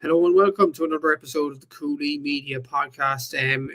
Hello and welcome to another episode of the Cúilín Media Podcast. I'm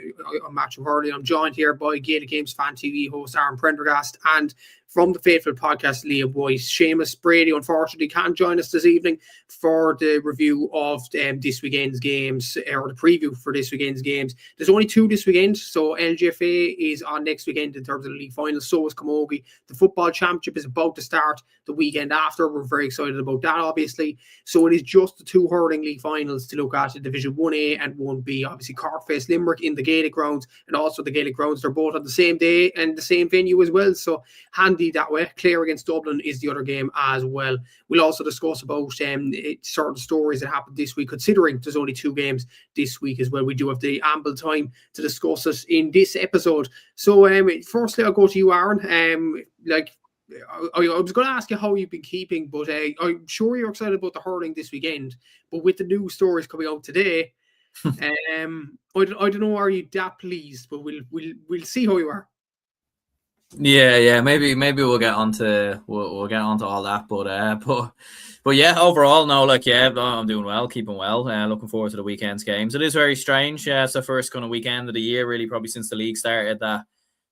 Matthew Hurley. I'm joined here by Gaelic Games Fan TV host Aaron Prendergast and from the faithful podcast Liam White. Seamus Brady unfortunately can't join us this evening for the review of this weekend's games, or the preview for this weekend's games. There's only two this weekend, so LGFA is on next weekend in terms of the league final. So is Camogie. The football championship is about to start the weekend after. We're very excited about that, obviously. So it is just the two hurling league finals to look at in Division 1A and 1B. Obviously, Cork face Limerick in the Gaelic grounds, and also the Gaelic grounds. They're both on the same day and the same venue as well. So handy that way. Clare against Dublin is the other game as well. We'll also discuss about certain stories that happened this week, considering there's only two games this week as well. We do have the ample time to discuss it in this episode. So firstly, I'll go to you, Aaron. I was going to ask you how you've been keeping, but I'm sure you're excited about the hurling this weekend. But with the news stories coming out today, I don't know, are you that pleased? But we'll see how you are. Yeah. Maybe we'll get onto all that, but yeah, overall, no, I'm doing well, keeping well. Looking forward to the weekend's games. It is very strange. It's the first kind of weekend of the year, really, probably since the league started, that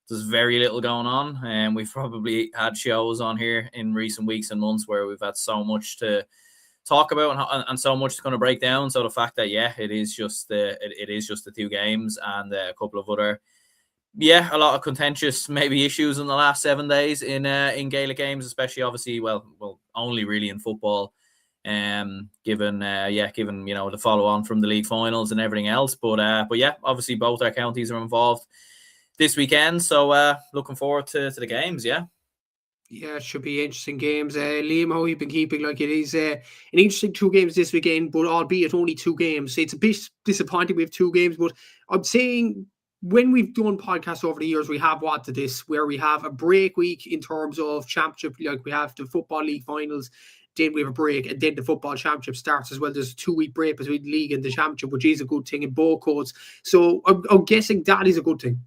there's very little going on, and we've probably had shows on here in recent weeks and months where we've had so much to talk about and so much to kind of break down. So the fact that it is just the two games and a couple of other. Yeah, a lot of contentious maybe issues in the last 7 days in Gaelic games, especially obviously only really in football, given the follow on from the league finals and everything else. But yeah, obviously both our counties are involved this weekend, so looking forward to the games. Yeah, it should be interesting games. Liam, how you've been keeping? It is an interesting two games this weekend, but albeit only two games. It's a bit disappointing we have two games, but I'm saying, when we've done podcasts over the years, we have wanted this, where we have a break week in terms of championship, like we have the football league finals, then we have a break, and then the football championship starts as well. There's a 2-week break between the league and the championship, which is a good thing in both codes. So I'm guessing that is a good thing.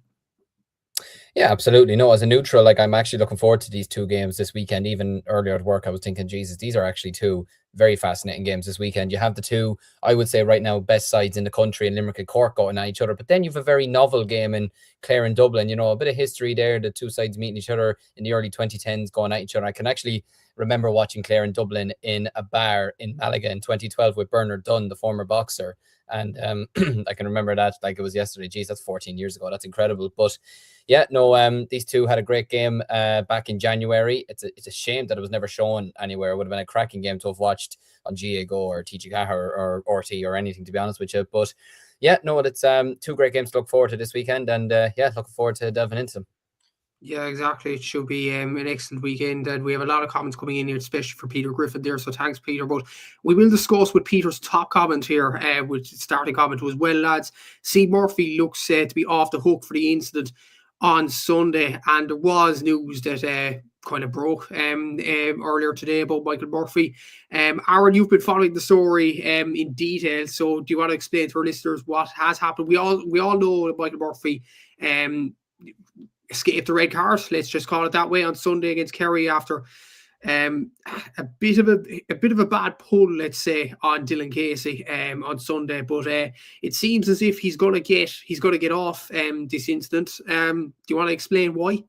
Yeah, absolutely. No, as a neutral, I'm actually looking forward to these two games this weekend. Even earlier at work, I was thinking, Jesus, these are actually two very fascinating games this weekend. You have the two, I would say right now, best sides in the country in Limerick and Cork going at each other. But then you have a very novel game in Clare and Dublin. A bit of history there, the two sides meeting each other in the early 2010s, going at each other. I can actually remember watching Clare and Dublin in a bar in Malaga in 2012 with Bernard Dunn, the former boxer. And I can remember that like it was yesterday. Geez, that's 14 years ago. That's incredible. But yeah, no, these two had a great game back in January. It's a shame that it was never shown anywhere. It would have been a cracking game to have watched on GA Go or TG or RT or anything, to be honest with you. But yeah, no, it's two great games to look forward to this weekend. And looking forward to delving into them. Yeah, exactly. It should be an excellent weekend, and we have a lot of comments coming in here, especially for Peter Griffin there. So thanks, Peter. But we will discuss with Peter's top comment here, which starting comment was, well, lads, C. Murphy looks to be off the hook for the incident on Sunday, and there was news that kind of broke earlier today about Michael Murphy. Aaron, you've been following the story in detail, so do you want to explain to our listeners what has happened? We all know that Michael Murphy escaped the red card, let's just call it that way, on Sunday against Kerry after a bit of a bad pull, let's say, on Dylan Casey on Sunday. But it seems as if he's gonna get off this incident. Do you want to explain why?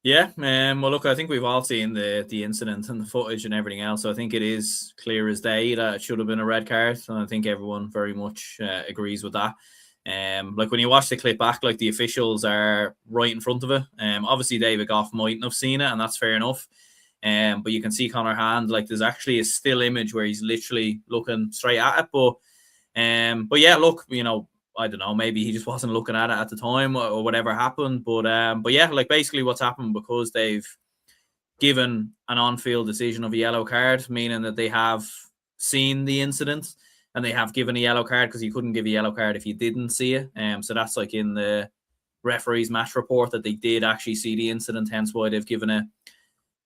Yeah, well, look, I think we've all seen the incident and the footage and everything else. So I think it is clear as day that it should have been a red card, and I think everyone very much agrees with that. When you watch the clip back, the officials are right in front of it. Obviously David Goff mightn't have seen it, and that's fair enough. But you can see Conor Hand, there's actually a still image where he's literally looking straight at it. But yeah, look, I don't know, maybe he just wasn't looking at it at the time or whatever happened. But yeah, basically what's happened, because they've given an on-field decision of a yellow card, meaning that they have seen the incident. And they have given a yellow card, because you couldn't give a yellow card if you didn't see it. So that's in the referee's match report that they did actually see the incident, hence why they've given a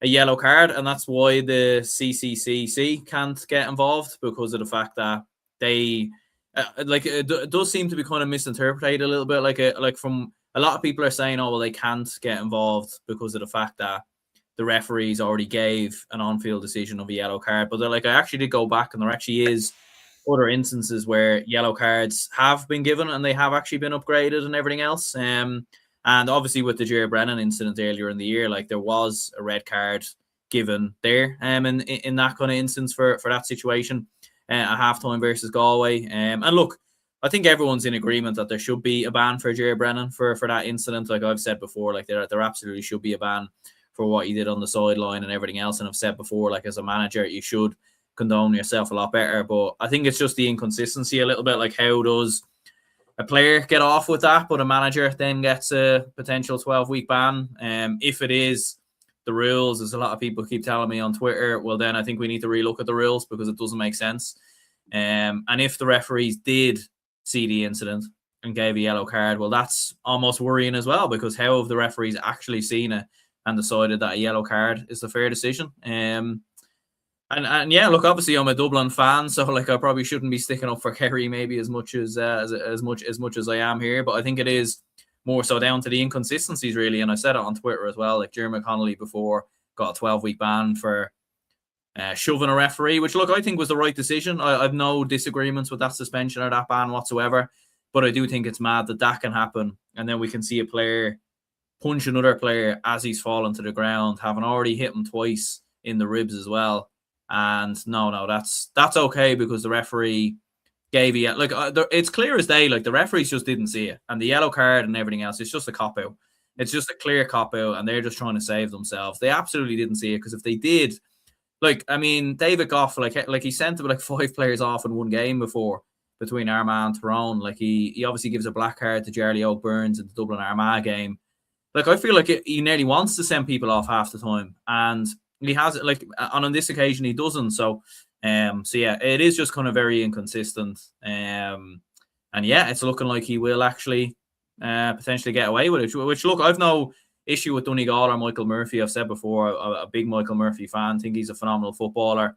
yellow card. And that's why the CCCC can't get involved, because of the fact that they it does seem to be kind of misinterpreted a little bit. From a lot of people are saying, oh, well, they can't get involved because of the fact that the referees already gave an on-field decision of a yellow card. But they're I actually did go back, and there actually is other instances where yellow cards have been given and they have actually been upgraded and everything else. And obviously with the Jerry Brennan incident earlier in the year, like there was a red card given there in that kind of instance for that situation at halftime versus Galway. And look, I think everyone's in agreement that there should be a ban for Jerry Brennan for that incident. Like I've said before, like there absolutely should be a ban for what he did on the sideline and everything else. And I've said before, like as a manager, you should condone yourself a lot better. But I think it's just the inconsistency a little bit. Like how does a player get off with that, but a manager then gets a potential 12-week ban? If it is the rules, as a lot of people keep telling me on Twitter, well then I think we need to relook at the rules because it doesn't make sense. And if the referees did see the incident and gave a yellow card, well that's almost worrying as well, because how have the referees actually seen it and decided that a yellow card is the fair decision? And yeah, look, obviously I'm a Dublin fan, so like I probably shouldn't be sticking up for Kerry maybe as much as I am here, but I think it is more so down to the inconsistencies really. And I said it on Twitter as well, like Jeremy Connolly before got a 12-week ban for shoving a referee, which look, I think was the right decision. I've no disagreements with that suspension or that ban whatsoever, but I do think it's mad that can happen, and then we can see a player punch another player as he's fallen to the ground, having already hit him twice in the ribs as well. And no, that's okay because the referee gave you like it's clear as day. Like the referees just didn't see it, and the yellow card and everything else. It's just a cop out. It's just a clear cop out, and they're just trying to save themselves. They absolutely didn't see it, because if they did, like I mean, David Goff, like he sent like 5 players off in one game before between Armagh and Tyrone. Like he obviously gives a black card to Charlie Oak Burns in the Dublin Armagh game. Like I feel like he nearly wants to send people off half the time, and he has it. Like on this occasion, he doesn't. So yeah, it is just kind of very inconsistent. And yeah, it's looking like he will actually potentially get away with it. Which look, I've no issue with Donegal or Michael Murphy. I've said before, a big Michael Murphy fan. Think he's a phenomenal footballer.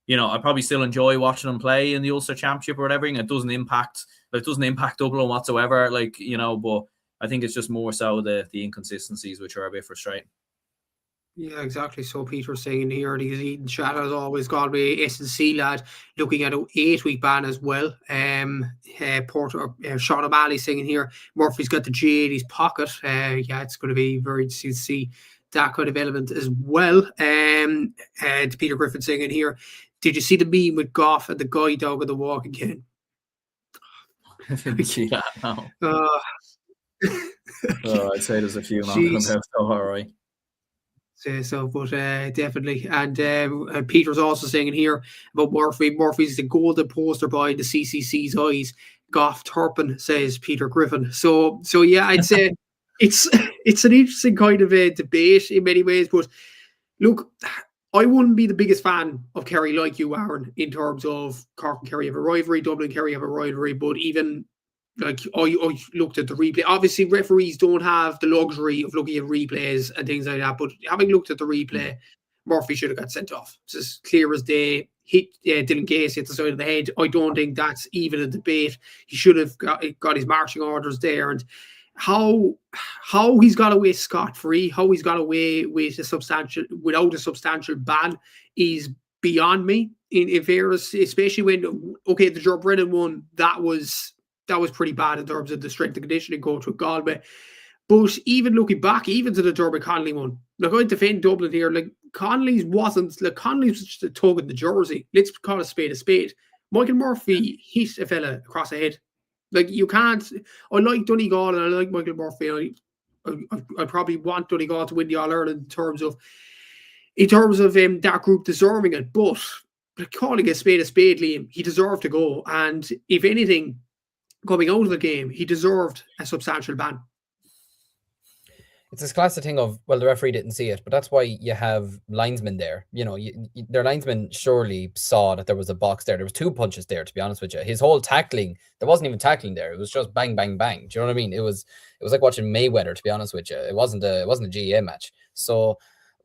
You know, I probably still enjoy watching him play in the Ulster Championship or whatever. And it doesn't impact Dublin whatsoever. Like, you know, but I think it's just more so the inconsistencies which are a bit frustrating. Yeah, exactly. So Peter's saying here, he's eating chat as always. Galway S&C lad looking at an 8-week ban as well. Porter Sean O'Malley saying here, Murphy's got the G in his pocket. Yeah, it's going to be very interesting to see that kind of element as well. And Peter Griffin saying in here, did you see the meme with Goff and the guide dog on the walk again? I didn't see that. No. I'd say there's a few not so all right. But definitely. And Peter's also saying in here about Murphy. Murphy's the golden poster boy in the CCC's eyes. Goff Turpin, says Peter Griffin. So yeah, I'd say it's an interesting kind of a debate in many ways. But look, I wouldn't be the biggest fan of Kerry like you, Aaron, in terms of Cork and Kerry have a rivalry, Dublin and Kerry have a rivalry, but even like I looked at the replay. Obviously, referees don't have the luxury of looking at replays and things like that. But having looked at the replay, Murphy should have got sent off. It's as clear as day. Hit Dylan Gase hit the side of the head. I don't think that's even a debate. He should have got his marching orders there. And how he's got away scot-free, how he's got away without a substantial ban is beyond me. In fairness, especially when the Joe Brennan one, that was pretty bad in terms of the strength and conditioning coach with Galway. But even looking back, even to the Dermot Connolly one, like I defend Dublin here, like Connolly's was just a tug in the jersey. Let's call a spade a spade. Michael Murphy hit a fella across the head. Like you can't. I like Donegal and I like Michael Murphy. I probably want Donegal to win the All Ireland in terms of that group deserving it. But calling a spade, Liam, he deserved to go. And if anything, coming out of the game, he deserved a substantial ban. It's this classic thing of, well, the referee didn't see it, but that's why you have linesmen there. You know, their linesmen surely saw that there was a box there. There was 2 punches there, to be honest with you. His whole tackling, there wasn't even tackling there. It was just bang, bang, bang. Do you know what I mean? It was like watching Mayweather, to be honest with you. It wasn't a GAA match. So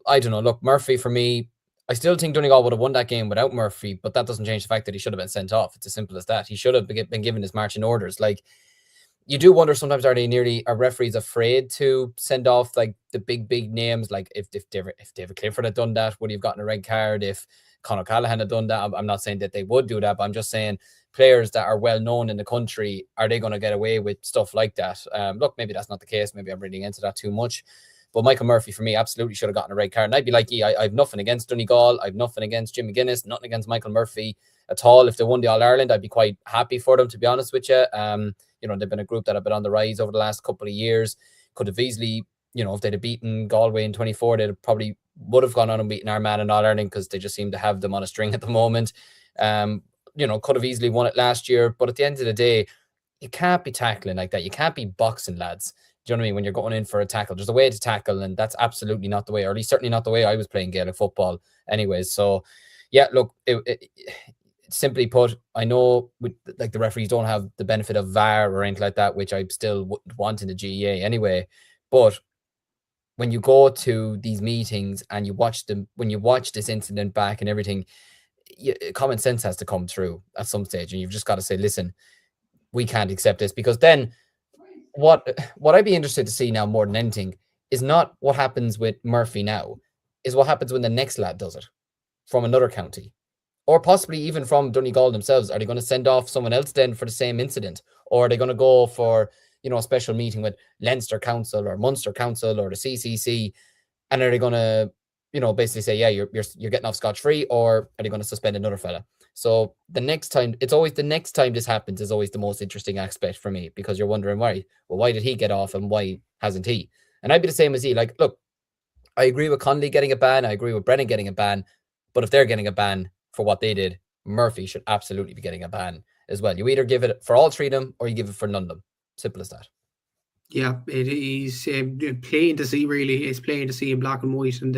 I don't know. Look, Murphy, for me, I still think Donegal would have won that game without Murphy, but that doesn't change the fact that he should have been sent off. It's as simple as that. He should have been given his marching orders. Like, you do wonder sometimes, are referees afraid to send off like the big names? Like if David Clifford had done that, would he have gotten a red card? If Conor Callaghan had done that, I'm not saying that they would do that, but I'm just saying players that are well known in the country, are they going to get away with stuff like that? Look, maybe that's not the case. Maybe I'm reading into that too much. But Michael Murphy, for me, absolutely should have gotten a red card. And I'd be like, I have nothing against Donegal. I've nothing against Jim McGuinness, nothing against Michael Murphy at all. If they won the All-Ireland, I'd be quite happy for them, to be honest with you. They've been a group that have been on the rise over the last couple of years. Could have easily, if they'd have beaten Galway in 24, they'd probably would have gone on and beaten Armagh in All-Ireland, because they just seem to have them on a string at the moment. Could have easily won it last year. But at the end of the day, you can't be tackling like that. You can't be boxing, lads. Do you know what I mean? When you're going in for a tackle, there's a way to tackle, and that's absolutely not the way, or at least certainly not the way I was playing Gaelic football anyways. So, yeah, look, simply put, I know the referees don't have the benefit of VAR or anything like that, which I still want in the GEA anyway. But when you go to these meetings and you watch them, when you watch this incident back and everything, common sense has to come through at some stage, and you've just got to say, listen, we can't accept this. Because then what I'd be interested to see now more than anything is not what happens with Murphy now, is what happens when the next lad does it from another county, or possibly even from Donegal themselves. Are they going to send off someone else then for the same incident, or are they going to go for a special meeting with Leinster Council or Munster Council or the CCC, and are they going to basically say, yeah, you're getting off scotch-free, or are they going to suspend another fella? So the next time this happens is always the most interesting aspect for me, because you're wondering why. Well, why did he get off and why hasn't he? And I'd be the same as he. Like, look, I agree with Connolly getting a ban. I agree with Brennan getting a ban. But if they're getting a ban for what they did, Murphy should absolutely be getting a ban as well. You either give it for all three of them, or you give it for none of them. Simple as that. Yeah, it is plain to see, really. It's plain to see in black and white. And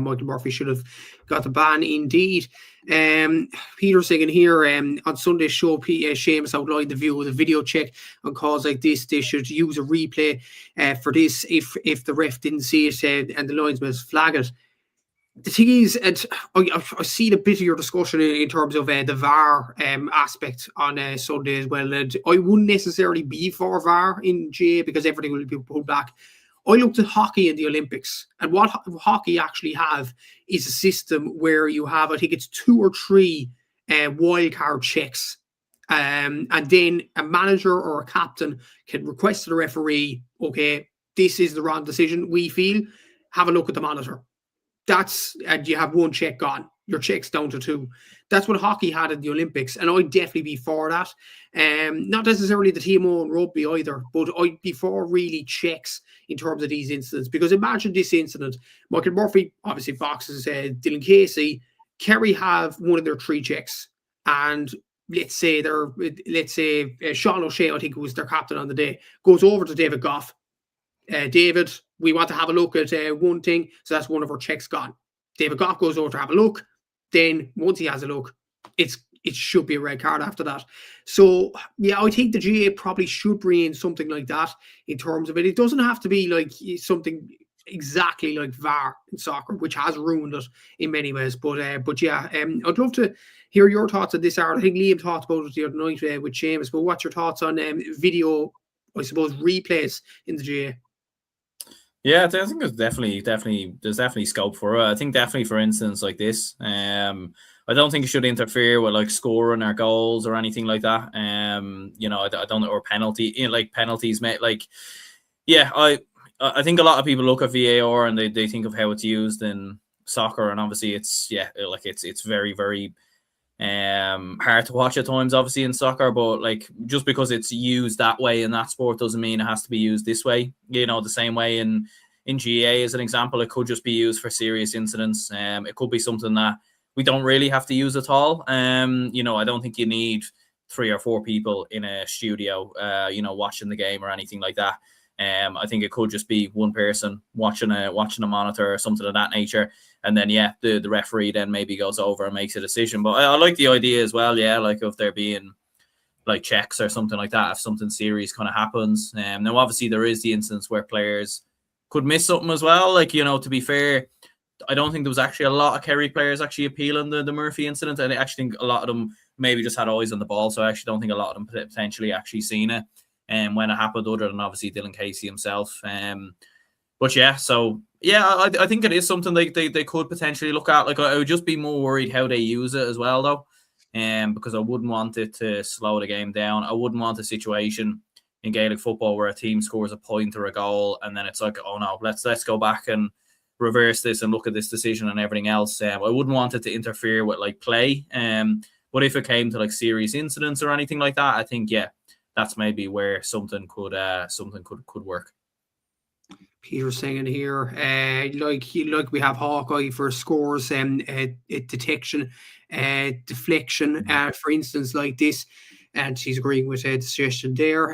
Michael Murphy should have got the ban indeed. Peter saying here on Sunday's show, Seamus outlined the view of the video check on calls like this. They should use a replay for this if the ref didn't see it and the linesman flag it. The thing is, and I see the bit of your discussion in terms of the VAR aspect on Sunday as well. And I wouldn't necessarily be for VAR in GA, because everything will be pulled back. I looked at hockey in the Olympics, and what hockey actually have is a system where you have, I think it's 2 or 3 wildcard checks. And then a manager or a captain can request to the referee, okay, this is the wrong decision, we feel, have a look at the monitor. And you have 1 check gone. Your check's down to 2. That's what hockey had in the Olympics, and I'd definitely be for that. Not necessarily the TMO and rugby either, but I'd be for really checks in terms of these incidents. Because imagine this incident: Michael Murphy obviously boxes Dylan Casey. Kerry have one of their 3 checks, and let's say Sean O'Shea, I think, who was their captain on the day, goes over to David Goff. David, we want to have a look at one thing, so that's one of our checks gone. David Goff goes over to have a look. Then once he has a look, it should be a red card after that. So yeah, I think the GA probably should bring in something like that in terms of it. It doesn't have to be like something exactly like VAR in soccer, which has ruined it in many ways. But yeah, I'd love to hear your thoughts on this, Aaron. I think Liam talked about it the other night with Seamus. But what's your thoughts on video, I suppose, replays in the GA? Yeah, I think there's definitely scope for it. I think definitely for instance like this, I don't think it should interfere with like scoring or goals or anything like that. I don't know, or penalty, like penalties, like, yeah, I think a lot of people look at VAR and they think of how it's used in soccer, and obviously it's very, very hard to watch at times, obviously, in soccer, but like just because it's used that way in that sport doesn't mean it has to be used this way. The same way in GA, as an example, it could just be used for serious incidents. It could be something that we don't really have to use at all. I don't think you need 3 or 4 people in a studio, watching the game or anything like that. I think it could just be one person watching a monitor or something of that nature. And then, yeah, the referee then maybe goes over and makes a decision. But I like the idea as well, yeah, like if there being like checks or something like that, if something serious kind of happens. Now, obviously, there is the instance where players could miss something as well. Like, to be fair, I don't think there was actually a lot of Kerry players actually appealing the Murphy incident. I actually think a lot of them maybe just had eyes on the ball. So I actually don't think a lot of them potentially actually seen it. when it happened, other than obviously Dylan Casey himself. But yeah, so yeah, I think it is something they could potentially look at. Like, I would just be more worried how they use it as well, though, because I wouldn't want it to slow the game down. I wouldn't want a situation in Gaelic football where a team scores a point or a goal, and then it's like, oh no, let's go back and reverse this and look at this decision and everything else. I wouldn't want it to interfere with like play. But if it came to like serious incidents or anything like that, I think that's maybe where something could work. Peter's saying here, like we have Hawkeye for scores and detection, deflection, for instance, like this. And she's agreeing with the suggestion there.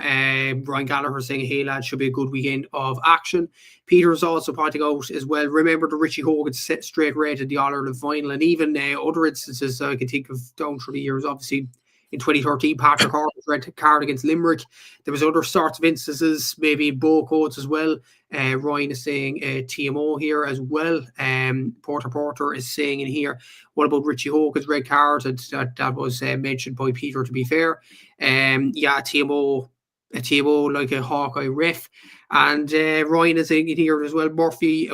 Brian Gallagher saying, hey, lads, should be a good weekend of action. Peter's also pointing out as well, remember the Richie Hogan set straight red in the All-Ireland final, and even other instances I can think of down through the years, obviously. In 2013, Patrick Hart's red card against Limerick. There was other sorts of instances, maybe in bow codes as well. Ryan is saying TMO here as well. Porter is saying in here, what about Richie Hogan's red card? That was mentioned by Peter, to be fair. TMO like a Hawkeye ref. And Ryan is saying in here as well, Murphy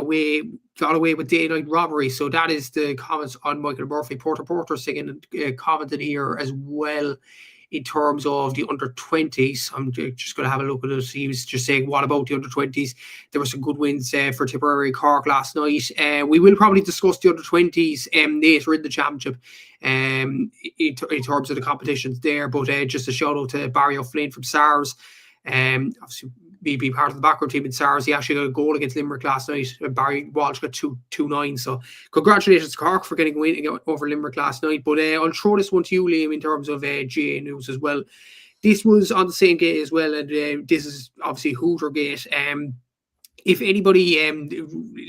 got away with daylight robbery. So that is the comments on Michael Murphy. Porter saying commented here as well in terms of the under-20s. I'm just going to have a look at it. He was just saying, what about the under-20s? There were some good wins for Tipperary Cork last night. We will probably discuss the under-20s later in the championship in terms of the competitions there. But just a shout out to Barry O'Flynn from SARS. Obviously, be part of the background team in SARS. He actually got a goal against Limerick last night. Barry Walsh got 2-9. So congratulations to Cork for getting a win over Limerick last night. But I'll throw this one to you, Liam, in terms of GA news as well. This was on the same gate as well, and this is obviously Hooter Gate. If anybody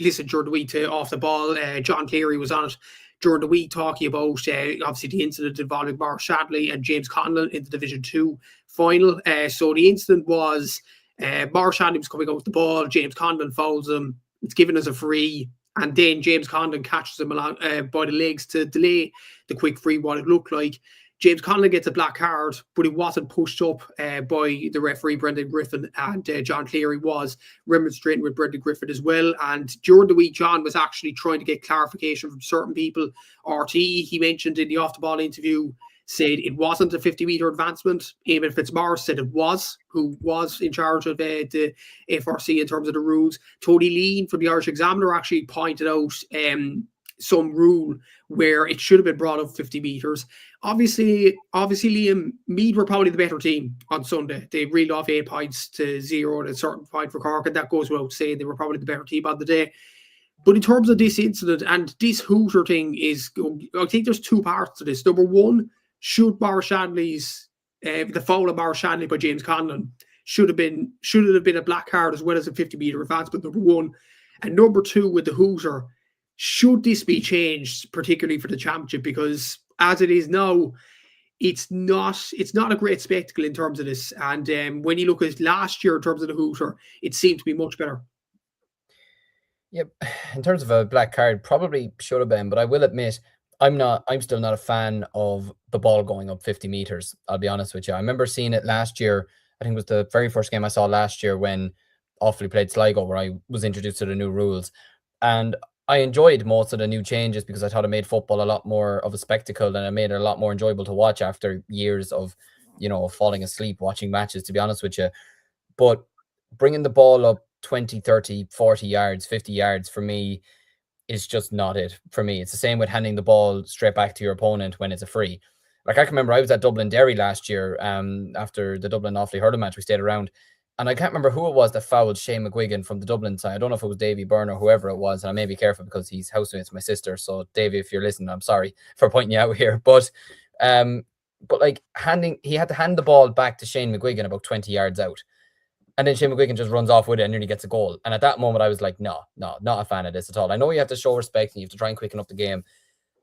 listened during the week to Off the Ball, John Cleary was on it during the week talking about obviously the incident involving Mar Shadley and James Conlon in the Division 2 final. So the incident was Mar Shadley was coming out with the ball, James Conlon fouls him, it's given as a free, and then James Conlon catches him along by the legs to delay the quick free, what it looked like. James Conlon gets a black card, but he wasn't pushed up by the referee, Brendan Griffin, and John Cleary was remonstrating with Brendan Griffin as well. And during the week, John was actually trying to get clarification from certain people. RT, he mentioned in the off-the-ball interview, said it wasn't a 50-metre advancement. Eamon Fitzmaurice said it was, who was in charge of the FRC in terms of the rules. Tony Lean from the Irish Examiner actually pointed out some rule where it should have been brought up 50 metres. Obviously, Liam, Meath were probably the better team on Sunday. They reeled off 8 points to 0 at a certain point for Cork, and that goes without saying. They were probably the better team on the day. But in terms of this incident and this Hooter thing I think there's two parts to this. Number one, should Mar Shadley's the foul of Mar Shadley by James Conlon should it have been a black card as well as a 50-metre advancement, number one. And number two, with the Hooter, should this be changed, particularly for the championship? Because as it is now, it's not a great spectacle in terms of this. And when you look at last year in terms of the Hooter, it seemed to be much better. Yep, in terms of a black card, probably should have been, but I will admit, I'm still not a fan of the ball going up 50 metres, I'll be honest with you. I remember seeing it last year. I think it was the very first game I saw last year when Offaly played Sligo, where I was introduced to the new rules. And I enjoyed most of the new changes because I thought it made football a lot more of a spectacle, and it made it a lot more enjoyable to watch after years of, falling asleep watching matches, to be honest with you. But bringing the ball up 20, 30, 40 yards, 50 yards for me is just not it for me. It's the same with handing the ball straight back to your opponent when it's a free. Like, I can remember I was at Dublin Derry last year after the Dublin Offaly hurling match. We stayed around, and I can't remember who it was that fouled Shane McGuigan from the Dublin side. I don't know if it was Davy Byrne or whoever it was, and I may be careful because he's housemates with my sister. So Davy, if you're listening, I'm sorry for pointing you out here. But like he had to hand the ball back to Shane McGuigan about 20 yards out. And then Shane McGuigan just runs off with it and nearly gets a goal. And at that moment, I was like, no, not a fan of this at all. I know you have to show respect and you have to try and quicken up the game.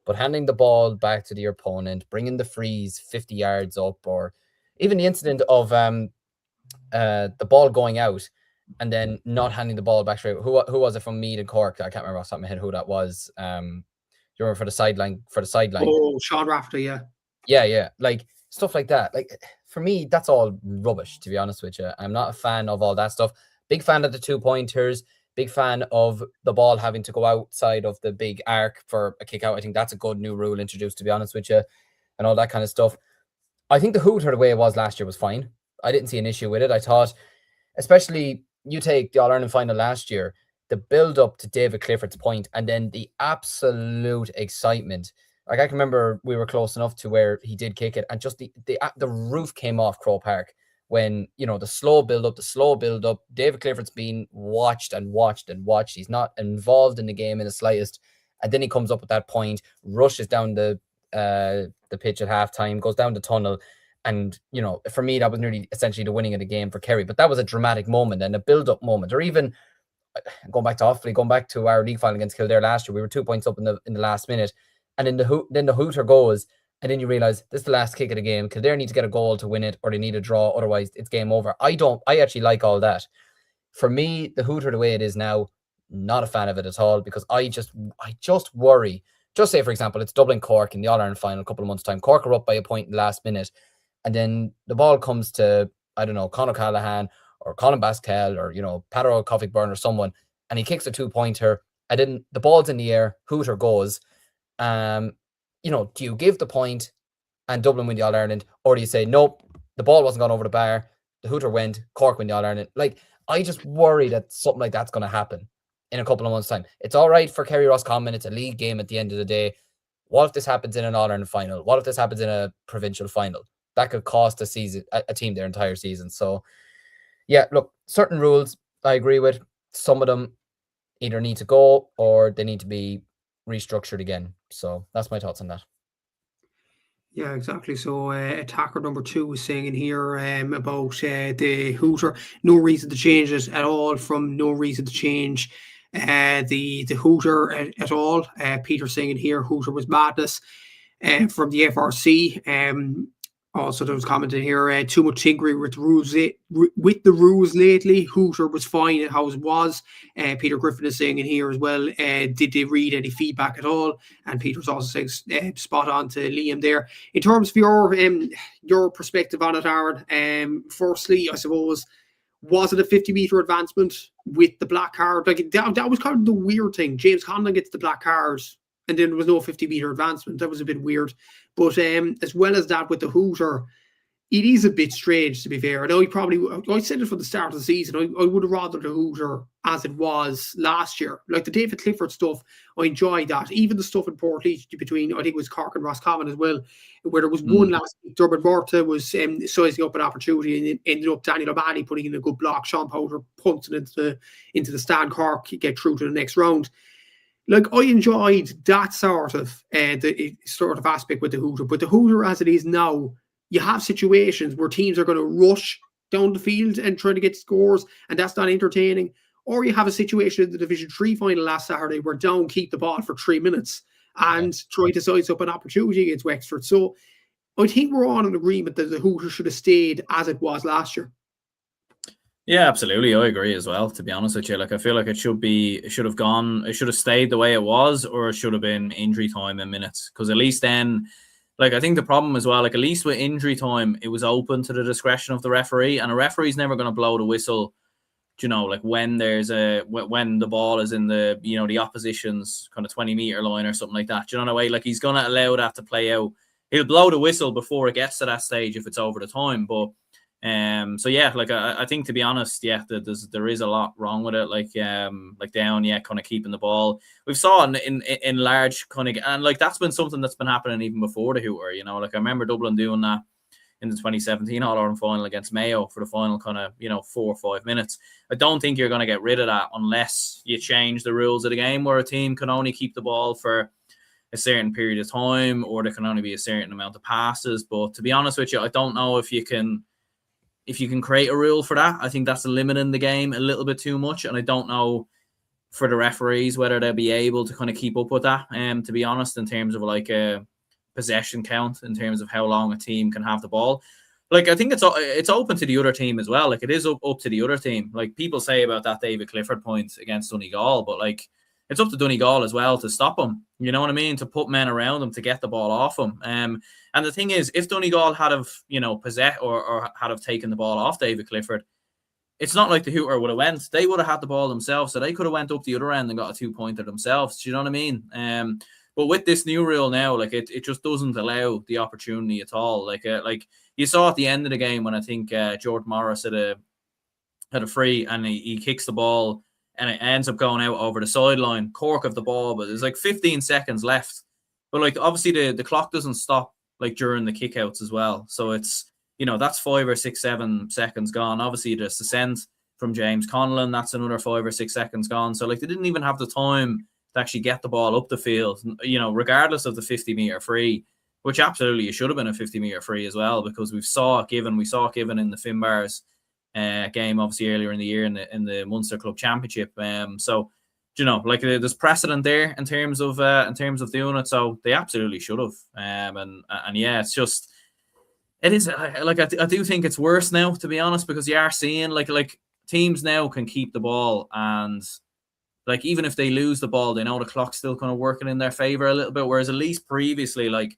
But handing the ball back to your opponent, bringing the freeze 50 yards up, or even the incident of the ball going out and then not handing the ball back straight. Who was it from Meath and Cork? I can't remember off the top of my head who that was. You remember for the sideline? Oh, Sean Rafferty, yeah. Yeah. Like, stuff like that. Like, for me, that's all rubbish, to be honest with you. I'm not a fan of all that stuff. Big fan of the 2-pointers. Big fan of the ball having to go outside of the big arc for a kick out. I think that's a good new rule introduced, to be honest with you, and all that kind of stuff. I think the hooter, the way it was last year, was fine. I didn't see an issue with it. I thought, especially you take the All-Ireland final last year, the build-up to David Clifford's point, and then the absolute excitement. Like, I can remember we were close enough to where he did kick it, and just the roof came off Croke Park when, you know, the slow build-up. David Clifford's been watched and watched and watched. He's not involved in the game in the slightest. And then he comes up with that point, rushes down the pitch at halftime, goes down the tunnel. And, you know, for me, that was nearly essentially the winning of the game for Kerry. But that was a dramatic moment and a build-up moment. Or even going back to our league final against Kildare last year, we were 2 points up in the last minute. And then the hooter goes, and then you realize this is the last kick of the game. Kildare need to get a goal to win it, or they need a draw. Otherwise, it's game over. I actually like all that. For me, the hooter, the way it is now, not a fan of it at all, because I just worry. Just say, for example, it's Dublin Cork in the All-Ireland final a couple of months' time. Cork are up by a point in the last minute, and then the ball comes to, I don't know, Conor Callahan or Colin Baskel or, you know, Patro Coffey-Byrne or someone, and he kicks a 2-pointer, and then the ball's in the air, hooter goes. You know, do you give the point and Dublin win the All-Ireland, or do you say, nope, the ball wasn't gone over the bar, the hooter went, Cork win the All-Ireland? Like, I just worry that something like that's going to happen in a couple of months' time. It's all right for Kerry Roscommon. It's a league game at the end of the day. What if this happens in an All-Ireland final? What if this happens in a provincial final? That could cost a team their entire season. So, yeah, look, certain rules I agree with. Some of them either need to go or they need to be restructured again. So that's my thoughts on that. Yeah, exactly. So attacker number 2 was saying in here about the hooter. No reason to change it at all. From no reason to change the hooter at all. Peter saying in here, hooter was madness. From the FRC. Also, there was commenting here, too much tinkering with the rules lately. Hooter was fine at how it was. Peter Griffin is saying in here as well, did they read any feedback at all? And Peter's also saying spot on to Liam there. In terms of your perspective on it, Aaron, firstly, I suppose, was it a 50-metre advancement with the black card? Like that was kind of the weird thing. James Conlon gets the black card, and then there was no 50-metre advancement. That was a bit weird. But as well as that, with the hooter, it is a bit strange, to be fair. I know I said it from the start of the season, I would have rather the hooter as it was last year. Like the David Clifford stuff, I enjoyed that. Even the stuff in Portlaoise between, I think it was Cork and Roscommon as well, where there was one last week. Dermot Murtagh was sizing up an opportunity, and ended up Daniel O'Malley putting in a good block. Sean Powder punting into the stand. Cork get through to the next round. Like, I enjoyed that sort of aspect with the hooter. But the hooter as it is now, you have situations where teams are going to rush down the field and try to get scores, and that's not entertaining. Or you have a situation in the Division 3 final last Saturday where Down keep the ball for 3 minutes and try to size up an opportunity against Wexford. So I think we're all in agreement that the hooter should have stayed as it was last year. Yeah, absolutely. I agree as well, to be honest with you. Like, I feel like it should have stayed the way it was, or it should have been injury time in minutes. Because at least then, like, I think the problem as well, like, at least with injury time, it was open to the discretion of the referee, and a referee's never going to blow the whistle, you know, like when when the ball is in the, you know, the opposition's kind of 20-meter line or something like that. Do you know the way? Like, he's going to allow that to play out. He'll blow the whistle before it gets to that stage if it's over the time, but so yeah, like I think, to be honest, yeah, there is a lot wrong with it. Like Down, yeah, kind of keeping the ball. We've saw in large kind of, and like that's been something that's been happening even before the hooter. You know, like I remember Dublin doing that in the 2017 All-Ireland final against Mayo for the final kind of, you know, 4 or 5 minutes. I don't think you're going to get rid of that unless you change the rules of the game, where a team can only keep the ball for a certain period of time, or there can only be a certain amount of passes. But to be honest with you, I don't know if you can create a rule for that. I think that's limiting the game a little bit too much. And I don't know for the referees whether they'll be able to kind of keep up with that. To be honest, in terms of like a possession count, in terms of how long a team can have the ball. Like, I think it's open to the other team as well. Like, it is up to the other team. Like, people say about that David Clifford point against Donegal, but like, it's up to Donegal as well to stop him. You know what I mean? To put men around him to get the ball off him. And the thing is, if Donegal had have, possessed or had have taken the ball off David Clifford, it's not like the Hooter would have went. They would have had the ball themselves, so they could have went up the other end and got a 2-pointer themselves. Do you know what I mean? But with this new rule now, like it just doesn't allow the opportunity at all. Like you saw at the end of the game when I think Jordan Morris had a free and he kicks the ball and it ends up going out over the sideline. Cork of the ball, but there's like 15 seconds left. But like obviously the clock doesn't stop like during the kickouts as well. So it's that's 5 or 6, 7 seconds gone. Obviously the descent from James Conlon, that's another 5 or 6 seconds gone. So like they didn't even have the time to actually get the ball up the field, regardless of the 50-meter free, which absolutely it should have been a 50-meter free as well, because we saw it given in the Finbars game, obviously earlier in the year in the Munster Club Championship. So there's precedent there in terms of doing it. So they absolutely should have. And yeah, it's just it is like I do think it's worse now, to be honest, because you are seeing like teams now can keep the ball, and like even if they lose the ball, they know the clock's still kind of working in their favor a little bit. Whereas at least previously, like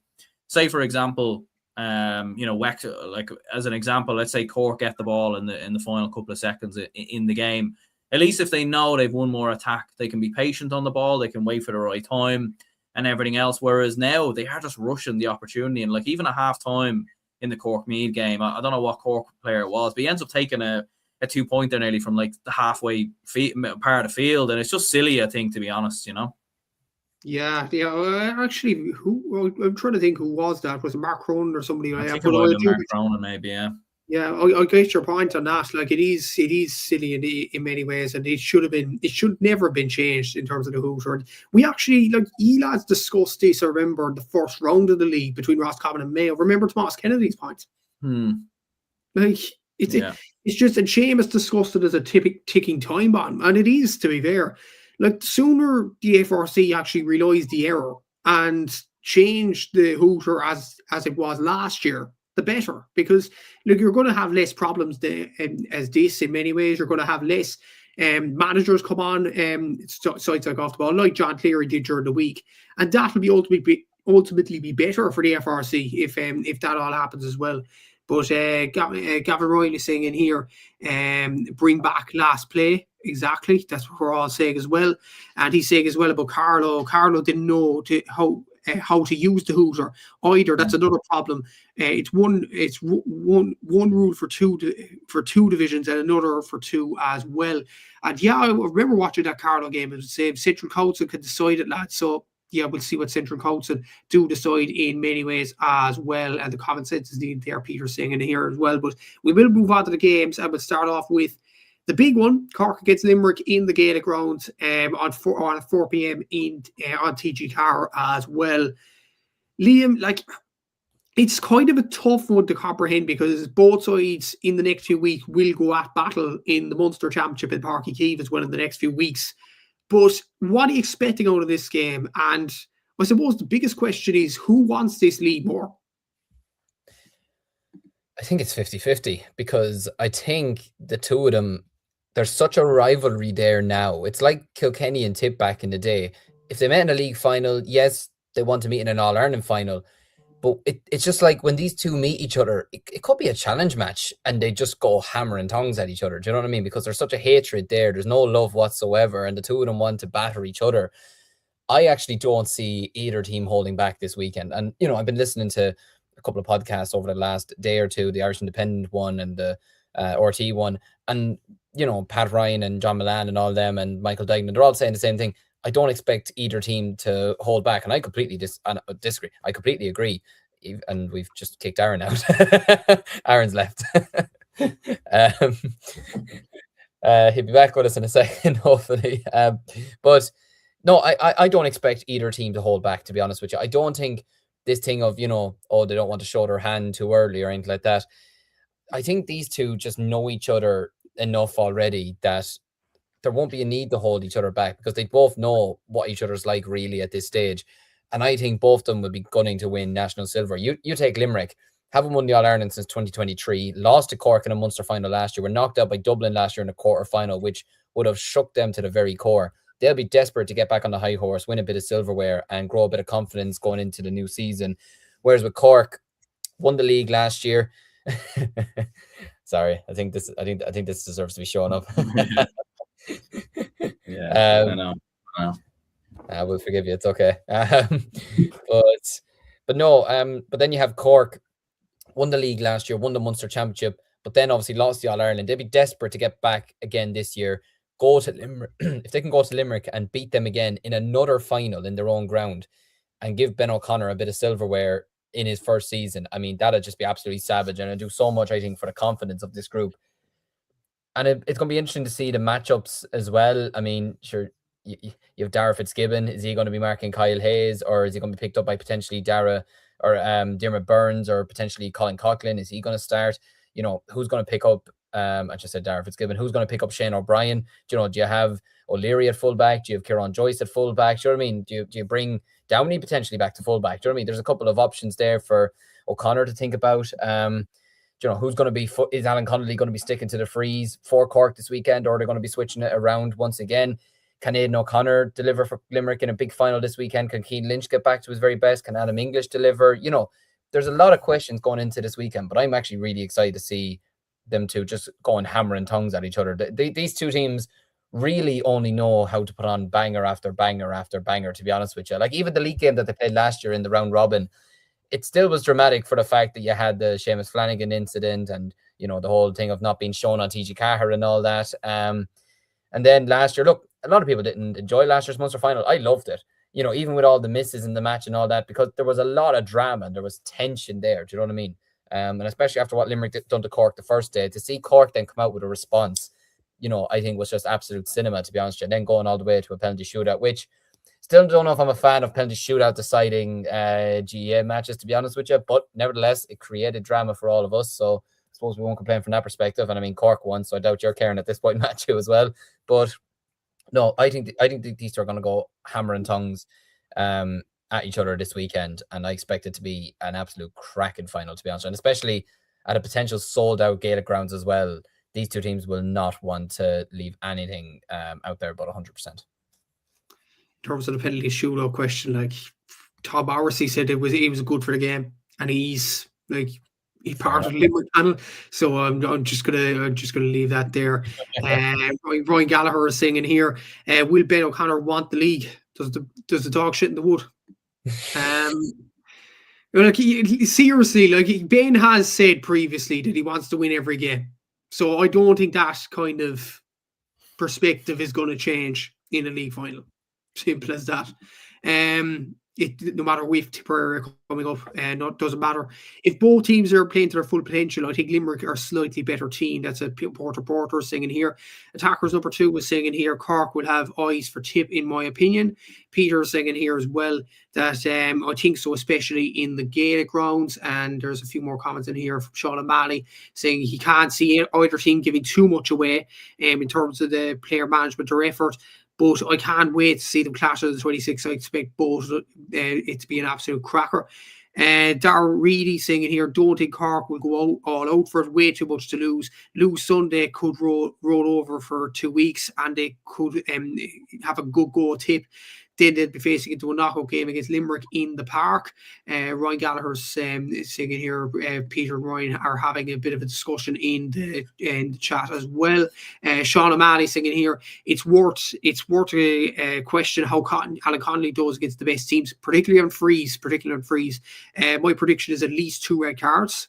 say for example, like as an example, let's say Cork get the ball in the final couple of seconds in the game. At least if they know they've one more attack, they can be patient on the ball, they can wait for the right time and everything else. Whereas now they are just rushing the opportunity, and like even at half time in the Cork Meath game, I don't know what Cork player it was, but he ends up taking a 2-pointer nearly from like the halfway part of the field, and it's just silly, I think, to be honest. Yeah. Actually, I'm trying to think who was that. Was it Mark Cronin or somebody like I that? think it might have been Mark Cronin, maybe. Yeah. Yeah, I get your point on that. Like it is silly in many ways, and it should never have been changed in terms of the Hooter. We actually, like, you lads discussed this, I remember, the first round of the league between Roscommon and Mayo. Remember Thomas Kennedy's points? Like it's just, and Seamus discussed it as a ticking time bomb, and it is, to be fair. Like the sooner the FRC actually realised the error and changed the Hooter as it was last year, the better, because look, you're going to have less problems as this in many ways. You're going to have less managers come on sites like off the ball, like John Cleary did during the week, and that will be ultimately be better for the FRC if that all happens as well. But Gavin Riley saying in here, bring back last play. Exactly, that's what we're all saying as well. And he's saying as well about Carlo. Carlo didn't know how to use the Hooter either. That's another problem. It's one rule for two divisions and another for two as well. And yeah, I remember watching that Carlo game. It was the same. Central Council could decide it, lads. So yeah, we'll see what Central Council do decide in many ways as well. And the common sense is needed there, Peter saying in here as well. But we will move on to the games, and we'll start off with the big one, Cork against Limerick in the Gaelic grounds on 4 p.m. on TG Car as well. Liam, like, it's kind of a tough one to comprehend because both sides in the next few weeks will go at battle in the Munster Championship in Páirc Uí Chaoimh as well in the next few weeks. But what are you expecting out of this game? And I suppose the biggest question is, who wants this lead more? I think it's 50-50 because I think the two of them, there's such a rivalry there now. It's like Kilkenny and Tip back in the day. If they met in a league final, yes, they want to meet in an All-Ireland final. But it's just like when these two meet each other, it could be a challenge match and they just go hammer and tongs at each other. Do you know what I mean? Because there's such a hatred there. There's no love whatsoever. And the two of them want to batter each other. I actually don't see either team holding back this weekend. And, you know, I've been listening to a couple of podcasts over the last day or two, the Irish Independent one and the RT one. And, you know, Pat Ryan and John Milan and all them and Michael Dignan, they're all saying the same thing. I don't expect either team to hold back. And I completely disagree. I completely agree. And we've just kicked Aaron out. Aaron's left. He'll be back with us in a second, hopefully. But no, I don't expect either team to hold back, to be honest with you. I don't think this thing of, you know, oh, they don't want to show their hand too early or anything like that. I think these two just know each other enough already that there won't be a need to hold each other back because they both know what each other's like really at this stage. And I think both of them will be gunning to win national silver. You take Limerick, haven't won the All-Ireland since 2023, lost to Cork in a Munster final last year, were knocked out by Dublin last year in a quarter final, which would have shook them to the very core. they'll be desperate to get back on the high horse, win a bit of silverware, and grow a bit of confidence going into the new season. Whereas with Cork, won the league last year. Sorry, I think this deserves to be shown up. Yeah, I know. I will forgive you. It's okay. But no. But then you have Cork, won the league last year, won the Munster Championship, but then obviously lost the All Ireland. They'd be desperate to get back again this year. Go to Limerick if they can go to Limerick and beat them again in another final in their own ground, and give Ben O'Connor a bit of silverware in his first season. I mean, that'd just be absolutely savage, and it'd do so much, I think, for the confidence of this group. And it's going to be interesting to see the matchups as well. I mean, sure, you have Dara Fitzgibbon. Is he going to be marking Kyle Hayes, or is he going to be picked up by potentially Dara or Diarmaid Burns, or potentially Colin Coughlin? Is he going to start? You know, who's going to pick up? I just said Dara Fitzgibbon. Who's going to pick up Shane O'Brien? Do you have O'Leary at fullback? Do you have Kieran Joyce at fullback? Do you know what I mean? Do you bring Downey potentially back to fullback? Do you know what I mean? There's a couple of options there for O'Connor to think about. Who's going to be? Is Alan Connolly going to be sticking to the freeze for Cork this weekend, or are they going to be switching it around once again? Can Aidan O'Connor deliver for Limerick in a big final this weekend? Can Cian Lynch get back to his very best? Can Adam English deliver? You know, there's a lot of questions going into this weekend, but I'm actually really excited to see them two just going hammering tongues at each other. These two teams really only know how to put on banger after banger after banger, to be honest with you. Like, even the league game that they played last year in the round robin, it still was dramatic for the fact that you had the Seamus Flanagan incident and, you know, the whole thing of not being shown on TG Carr and all that. And then last year, look, a lot of people didn't enjoy last year's Munster final. I loved it, you know, even with all the misses in the match and all that, because there was a lot of drama and there was tension there. Do you know what I mean? And especially after what Limerick done to Cork the first day, to see Cork then come out with a response, you know, I think was just absolute cinema, to be honest with you. And then going all the way to a penalty shootout, which still don't know if I'm a fan of penalty shootout deciding GEA matches, to be honest with you. But nevertheless, it created drama for all of us. So I suppose we won't complain from that perspective. And I mean, Cork won, so I doubt you're caring at this point, Matthew, as well. But no, I think these two are going to go hammering tongues at each other this weekend, and I expect it to be an absolute cracking final, to be honest, and especially at a potential sold-out Gaelic grounds as well. These two teams will not want to leave anything out there but 100%. In terms of the penalty shootout question, like Tom Bowersey said, he was good for the game, and he's part of the Limerick panel, so I'm just gonna leave that there. Ryan Gallagher is singing here. Will Ben O'Connor want the league? Does the dog shit in the wood? Seriously, like Ben has said previously that he wants to win every game, so I don't think that kind of perspective is going to change in a league final. Simple as that. No matter with Tipperary coming up, doesn't matter. If both teams are playing to their full potential, I think Limerick are a slightly better team. That's a Porter singing here. Attackers number 2 was singing here. Cork will have eyes for Tip, in my opinion. Peter singing here as well that I think so, especially in the Gaelic grounds. And there's a few more comments in here from Sean O'Malley saying he can't see either team giving too much away in terms of the player management or effort. But I can't wait to see them clash on the 26th. I expect both it to be an absolute cracker. Darrell Reedy singing here, don't think Cork will go all out for it. Way too much to lose. Lose Sunday could roll over for 2 weeks, and they could have a good go Tip. Then they'd be facing into a knockout game against Limerick in the park. Ryan Gallagher's singing here. Peter and Ryan are having a bit of a discussion in the chat as well. Sean O'Malley singing here. It's worth a question how Alan Connolly does against the best teams, particularly on freeze. My prediction is at least 2 red cards.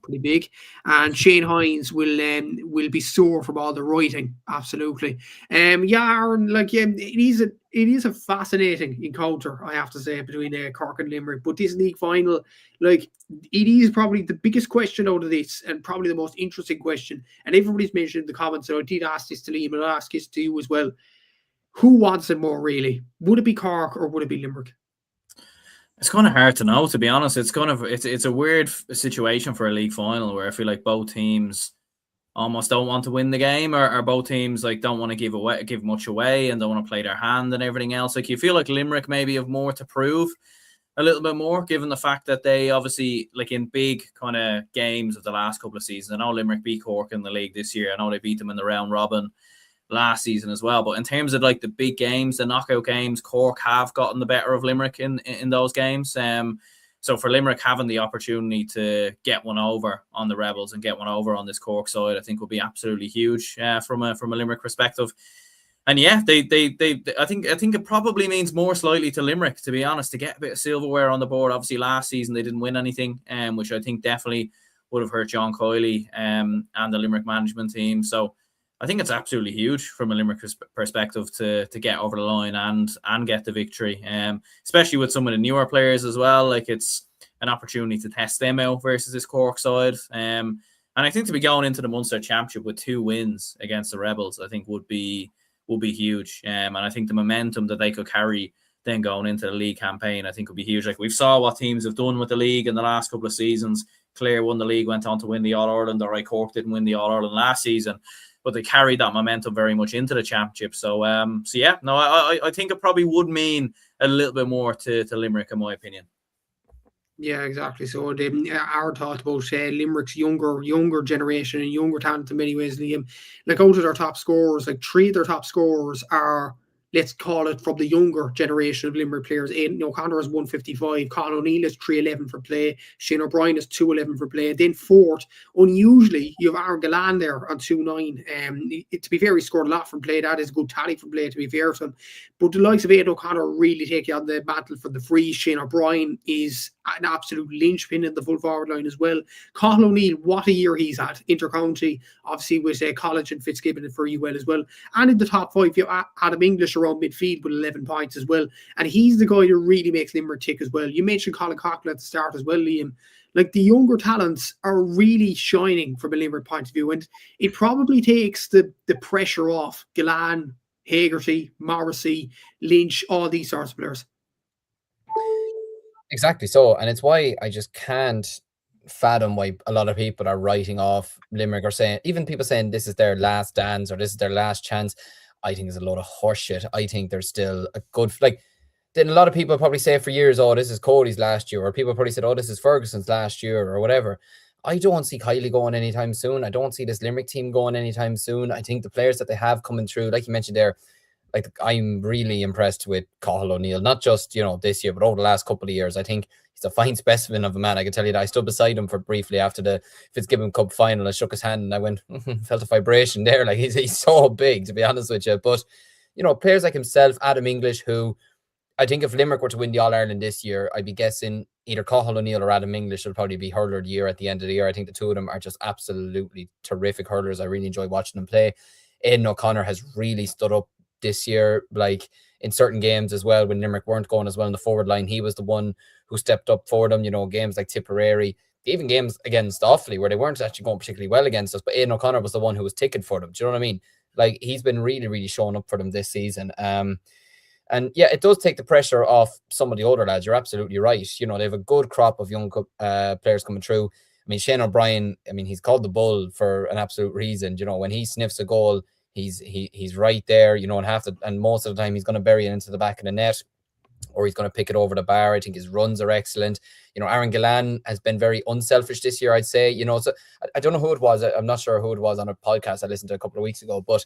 Pretty big, and Shane Hines will be sore from all the writing. Absolutely, Aaron, it is a fascinating encounter, I have to say, between Cork and Limerick. But this league final, it is probably the biggest question out of this, and probably the most interesting question. And everybody's mentioned in the comments, so I did ask this to Liam, and I'll ask this to you as well. Who wants it more, really? Would it be Cork or would it be Limerick? It's kind of hard to know, to be honest. It's a weird situation for a league final where I feel like both teams almost don't want to win the game, or both teams don't want to give much away and don't want to play their hand and everything else. You feel like Limerick maybe have more to prove, a little bit more, given the fact that they obviously, in big kind of games of the last couple of seasons. I know Limerick beat Cork in the league this year. I know they beat them in the round robin last season as well. But in terms of like the big games, the knockout games, Cork have gotten the better of Limerick in those games. So for Limerick having the opportunity to get one over on the Rebels and get one over on this Cork side, I think will be absolutely huge from a Limerick perspective. And yeah, I think it probably means more slightly to Limerick, to be honest, to get a bit of silverware on the board. Obviously, last season they didn't win anything, which I think definitely would have hurt John Cúilín and the Limerick management team. So I think it's absolutely huge from a Limerick perspective to get over the line and get the victory, especially with some of the newer players as well. Like, it's an opportunity to test them out versus this Cork side. And I think to be going into the Munster Championship with 2 wins against the Rebels, I think would be huge. And I think the momentum that they could carry then going into the league campaign, I think would be huge. Like, we've saw what teams have done with the league in the last couple of seasons. Clare won the league, went on to win the All-Ireland. All right, Cork didn't win the All-Ireland last season, but they carried that momentum very much into the championship. So yeah, no, I think it probably would mean a little bit more to Limerick, in my opinion. Yeah, exactly. So our thought about Limerick's younger generation and younger talent in many ways, Liam. Like, out of their top scorers, like 3 of their top scorers are, let's call it, from the younger generation of Limerick players. Aidan O'Connor is 155, Colin O'Neill is 311 for play, Shane O'Brien is 211 for play. Then fourth, unusually, you have Aaron Gillan there on 2-9. To be fair, he scored a lot from play. That is a good tally from play, to be fair to him. But the likes of Aidan O'Connor really take you on the battle for the free. Shane O'Brien is an absolute linchpin in the full forward line as well. Colin O'Neill, what a year he's had, inter-county, obviously with college and Fitzgibbon for you well as well. And in the top 5, you have Adam English around midfield with 11 points as well. And he's the guy that really makes Limerick tick as well. You mentioned Colin Coughlin at the start as well, Liam. Like, the younger talents are really shining from a Limerick point of view. And it probably takes the pressure off Gillan, Hagerty, Morrissey, Lynch, all these sorts of players. Exactly so. And it's why I just can't fathom why a lot of people are writing off Limerick, or saying, even people saying this is their last dance or this is their last chance. I think it's a load of horseshit. I think there's still a good, like, then a lot of people probably say for years, oh, this is Cody's last year, or people probably said, oh, this is Ferguson's last year, or whatever. I don't see Kylie going anytime soon. I don't see this Limerick team going anytime soon. I think the players that they have coming through, like you mentioned there, like, I'm really impressed with Cathal O'Neill, not just, this year, but over the last couple of years. I think he's a fine specimen of a man. I can tell you that. I stood beside him for briefly after the Fitzgibbon Cup final. I shook his hand and I went, felt a vibration there. Like, he's so big, to be honest with you. But, players like himself, Adam English, who I think if Limerick were to win the All-Ireland this year, I'd be guessing either Cathal O'Neill or Adam English will probably be hurler of the year at the end of the year. I think the two of them are just absolutely terrific hurlers. I really enjoy watching them play. Aidan O'Connor has really stood up this year, like in certain games as well, when Limerick weren't going as well in the forward line. He was the one who stepped up for them, games like Tipperary, even games against Offaly where they weren't actually going particularly well against us, but Aidan O'Connor was the one who was ticking for them. Do you know what I mean? Like, he's been really, really showing up for them this season. And yeah, it does take the pressure off some of the older lads. You're absolutely right. They have a good crop of young players coming through. I mean, Shane O'Brien, he's called the Bull for an absolute reason. When he sniffs a goal, he's right there, and most of the time he's going to bury it into the back of the net, or he's going to pick it over the bar. I think his runs are excellent. Aaron Gillan has been very unselfish this year, I'd say. So I don't know who it was. I'm not sure who it was on a podcast I listened to a couple of weeks ago, but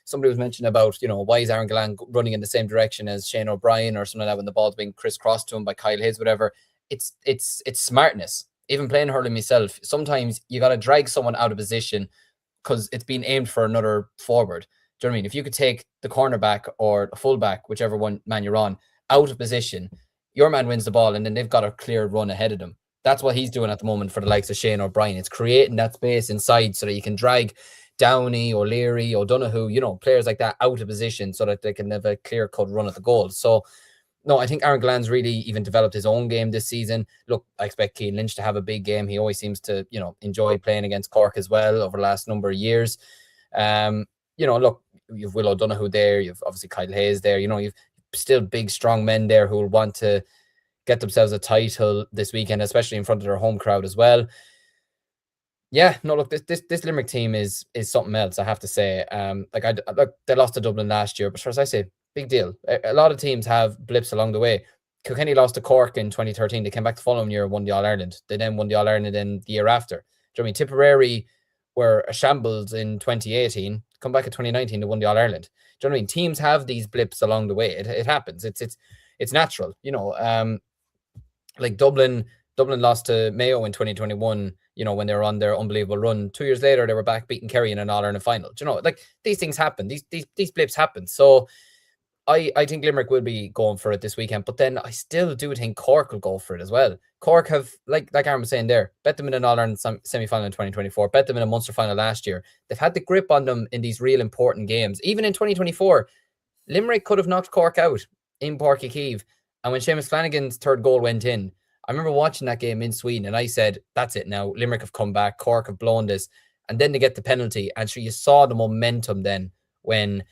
somebody was mentioning about, why is Aaron Gillan running in the same direction as Shane O'Brien or something like that when the ball's being crisscrossed to him by Kyle Hayes, whatever. It's smartness. Even playing hurling myself, sometimes you got to drag someone out of position because it's being aimed for another forward. Do you know what I mean? If you could take the cornerback or a fullback, whichever one man you're on, out of position, your man wins the ball and then they've got a clear run ahead of them. That's what he's doing at the moment for the likes of Shane O'Brien. It's creating that space inside so that you can drag Downey, O'Leary, O'Donoghue, players like that out of position so that they can have a clear-cut run at the goal. So, no, I think Aaron Gillan's really even developed his own game this season. Look, I expect Cian Lynch to have a big game. He always seems to, enjoy playing against Cork as well over the last number of years. Look, you've Will O'Donoghue there. You've obviously Kyle Hayes there. You've still big, strong men there who will want to get themselves a title this weekend, especially in front of their home crowd as well. Yeah, no, look, this Limerick team is something else, I have to say. Look, they lost to Dublin last year, but as I say, big deal. A lot of teams have blips along the way. Kilkenny lost to Cork in 2013. They came back the following year and won the All-Ireland. They then won the All-Ireland in the year after. Do you know what I mean? Tipperary were a shambles in 2018. Come back in 2019, they won the All Ireland. Do you know what I mean? Teams have these blips along the way. It happens. It's natural. Like Dublin lost to Mayo in 2021. When they were on their unbelievable run. 2 years later, they were back beating Kerry in an All Ireland final. Do you know, like these things happen. These blips happen. So I think Limerick will be going for it this weekend, but then I still do think Cork will go for it as well. Cork have, like Aaron was saying there, bet them in an All-Ireland semi-final in 2024, bet them in a Munster final last year. They've had the grip on them in these real important games. Even in 2024, Limerick could have knocked Cork out in Páirc Uí Chaoimh. And when Seamus Flanagan's third goal went in, I remember watching that game in Sweden and I said, that's it now. Limerick have come back. Cork have blown this. And then they get the penalty. And so you saw the momentum then when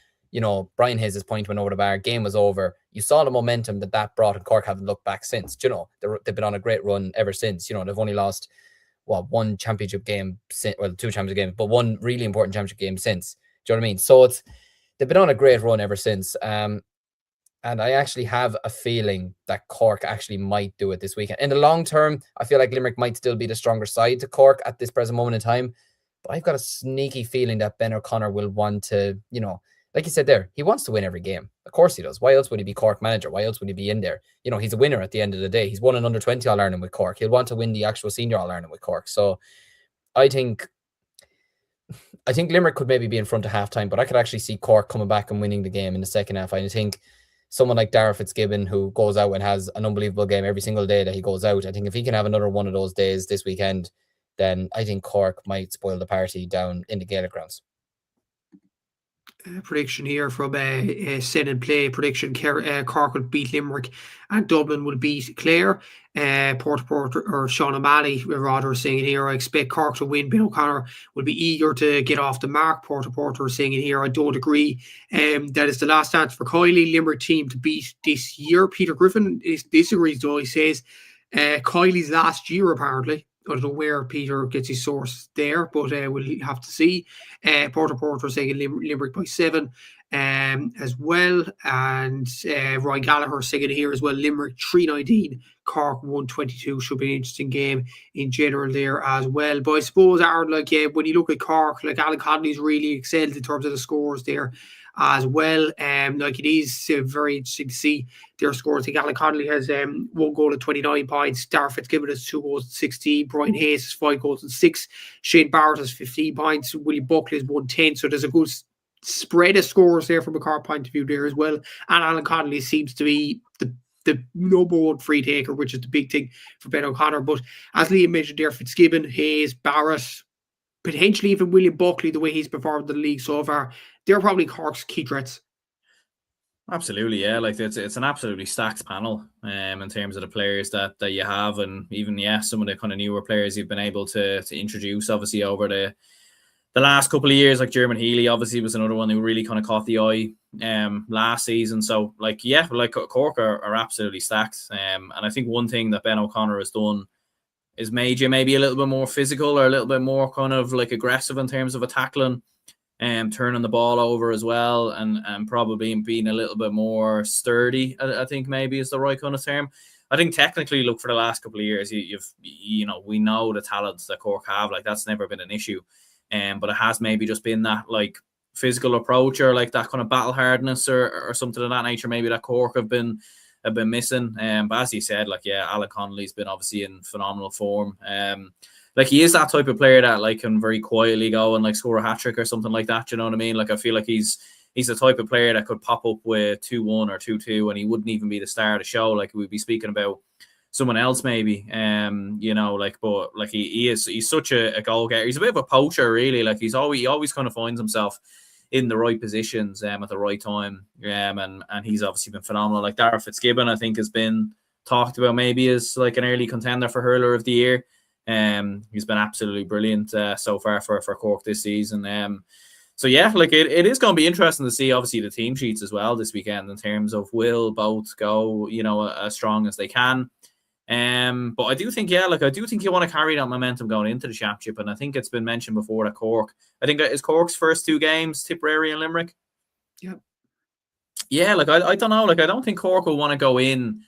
Brian Hayes' point went over the bar, game was over. You saw the momentum that brought, and Cork haven't looked back since. They've been on a great run ever since. They've only lost one championship game, two championship games, but one really important championship game since. Do you know what I mean? So they've been on a great run ever since. And I actually have a feeling that Cork actually might do it this weekend. In the long term, I feel like Limerick might still be the stronger side to Cork at this present moment in time. But I've got a sneaky feeling that Ben O'Connor will want to, like you said there, he wants to win every game. Of course he does. Why else would he be Cork manager? Why else would he be in there? He's a winner at the end of the day. He's won an under-20 All-Ireland with Cork. He'll want to win the actual senior All-Ireland with Cork. So I think Limerick could maybe be in front of half-time, but I could actually see Cork coming back and winning the game in the second half. I think someone like Darragh Fitzgibbon, who goes out and has an unbelievable game every single day that he goes out, I think if he can have another one of those days this weekend, then I think Cork might spoil the party down in the Gaelic grounds. Prediction here from Set and Play prediction. Cork will beat Limerick and Dublin will beat Clare. Porter or Sean O'Malley rather saying here, I expect Cork to win. Ben O'Connor will be eager to get off the mark. Porter saying here, I don't agree. That is the last chance for Cúilín Limerick team to beat this year. Peter Griffin disagrees though. He says Cúilín's last year apparently. I don't know where Peter gets his source there, but we'll have to see. Porter saying Limerick by 7 as well. And Roy Gallagher saying here as well, Limerick 3-19, Cork 1-22. Should be an interesting game in general there as well. But I suppose, Aaron, when you look at Cork, Alan Connolly's really excelled in terms of the scores there as well. It is very interesting to see their scores. I think Alan Connolly has 1 goal and 29 points. Darragh Fitzgibbon has 2 goals and 16. Brian Hayes has 5 goals and 6. Shane Barrett has 15 points. William Buckley has 110. So there's a good spread of scores there from a Cork point of view there as well. And Alan Connolly seems to be the number one free taker, which is the big thing for Ben O'Connor. But as Liam mentioned there, Fitzgibbon, Hayes, Barrett, potentially even William Buckley, the way he's performed in the league so far, they're probably Cork's key threats. Absolutely, yeah. It's an absolutely stacked panel in terms of the players that you have, and even some of the kind of newer players you've been able to introduce obviously over the last couple of years, like German Healy obviously was another one who really kind of caught the eye last season. So Cork are absolutely stacked. And I think one thing that Ben O'Connor has done is made you maybe a little bit more physical or a little bit more kind of aggressive in terms of a tackling. Turning the ball over as well, and probably being a little bit more sturdy, I think maybe is the right kind of term. I think technically, look, for the last couple of years, we know the talents that Cork have, that's never been an issue. But it has maybe just been that physical approach or that kind of battle hardness or something of that nature, maybe that Cork have been missing. But as you said, Alan Connolly's been obviously in phenomenal form. He is that type of player that can very quietly go and score a hat-trick or something like that. You know what I mean? I feel like he's the type of player that could pop up with 2-1 or 2-2 and he wouldn't even be the star of the show. We'd be speaking about someone else maybe. But he's such a goal getter. He's a bit of a poacher, really. He always kind of finds himself in the right positions at the right time. And he's obviously been phenomenal. Darragh Fitzgibbon, I think, has been talked about maybe as an early contender for Hurler of the Year. He's been absolutely brilliant so far for Cork this season. It is going to be interesting to see obviously the team sheets as well this weekend in terms of will both go as strong as they can. But I do think you want to carry that momentum going into the championship, and I think it's been mentioned before that Cork, I think is Cork's first 2 games Tipperary and Limerick. Yeah, I don't know, I don't think Cork will want to go in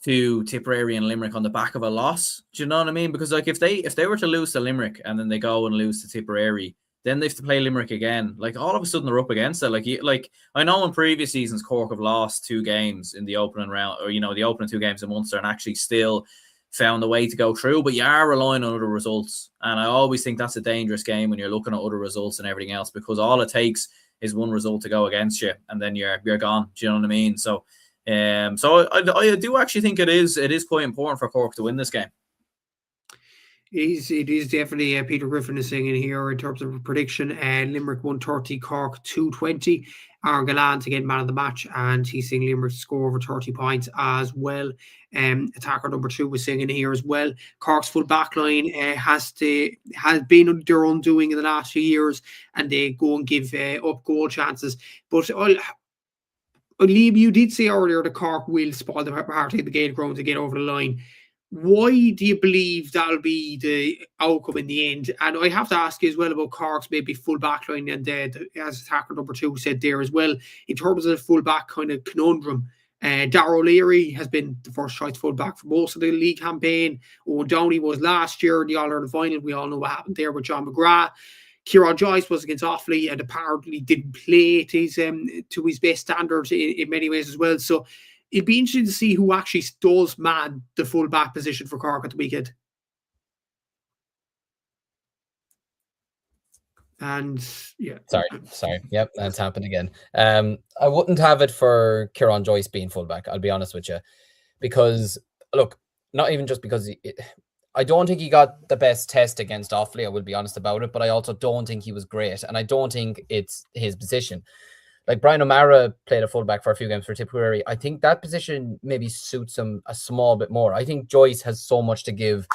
to Tipperary and Limerick on the back of a loss. Do you know what I mean? Because like if they were to lose to Limerick and then they go and lose to Tipperary, then they have to play Limerick again. Like all of a sudden they're up against it. Like I know in previous seasons Cork have lost 2 games in the opening round, or the opening 2 games in Munster, and actually still found a way to go through. But you are relying on other results, and I always think that's a dangerous game when you're looking at other results and everything else, because all it takes is one result to go against you, and then you're gone. Do you know what I mean? So I do actually think it is quite important for Cork to win this game. It is definitely Peter Griffin is saying in here in terms of a prediction. Limerick 130, Cork 220. Aaron Gallant again man of the match, and he's saying Limerick score over 30 points as well. Attacker number 2 was saying in here as well. Cork's full back line has been their undoing in the last few years, and they go and give up goal chances. But Liam, you did say earlier that Cork will spoil the party of the Gaelic ground to get over the line. Why do you believe that'll be the outcome in the end? And I have to ask you as well about Cork's maybe full back line, and as attacker number 2 said there as well, in terms of the full back kind of conundrum. Darragh O'Leary has been the first choice full back for most of the league campaign. Owen Downey was last year in the All-Ireland final. We all know what happened there with John McGrath. Kieran Joyce was against Offaly and apparently didn't play to his best standards in many ways as well. So it'd be interesting to see who actually does man the full back position for Cork at the weekend. And yeah. Sorry. Yep, that's happened again. I wouldn't have it for Kieran Joyce being fullback, I'll be honest with you. Because, look, not even just because I don't think he got the best test against Offaly, I will be honest about it, but I also don't think he was great, and I don't think it's his position. Like Brian O'Mara played a fullback for a few games for Tipperary. I think that position maybe suits him a small bit more. I think Joyce has so much to give.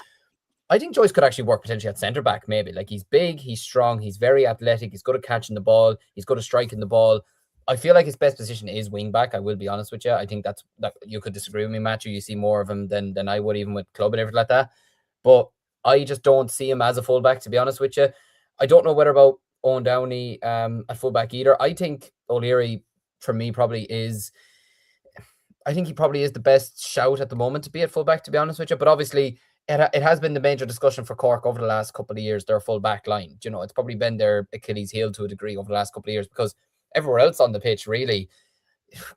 I think Joyce could actually work potentially at centre back, maybe. Like he's big, he's strong, he's very athletic, he's good at catching the ball, he's good at striking the ball. I feel like his best position is wing back, I will be honest with you. I think that you could disagree with me, Matthew. You see more of him than I would, even with club and everything like that. But I just don't see him as a fullback, to be honest with you. I don't know whether about Owen Downey at fullback either. I think O'Leary, for me, probably is the best shout at the moment to be at fullback, to be honest with you. But obviously, it has been the major discussion for Cork over the last couple of years, their full back line. You know, it's probably been their Achilles heel to a degree over the last couple of years, because everywhere else on the pitch, really,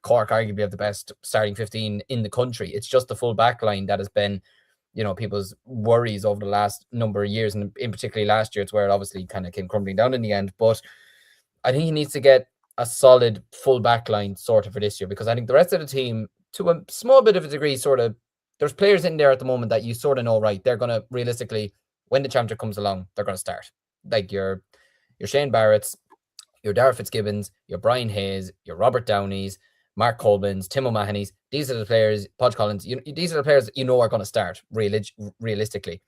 Cork arguably have the best starting 15 in the country. It's just the full back line that has been, people's worries over the last number of years, and in particularly last year, it's where it obviously kind of came crumbling down in the end. But I think he needs to get a solid full back line sorted for this year, because I think the rest of the team, to a small bit of a degree, there's players in there at the moment that you sort of know, right, they're going to realistically, when the championship comes along, they're going to start. Like your Shane Barrett's, your Darragh Fitzgibbons, your Brian Hayes, your Robert Downeys, Mark Colbins, Tim O'Mahony's. These are the players, Podge Collins, these are the players that are going to start realistically.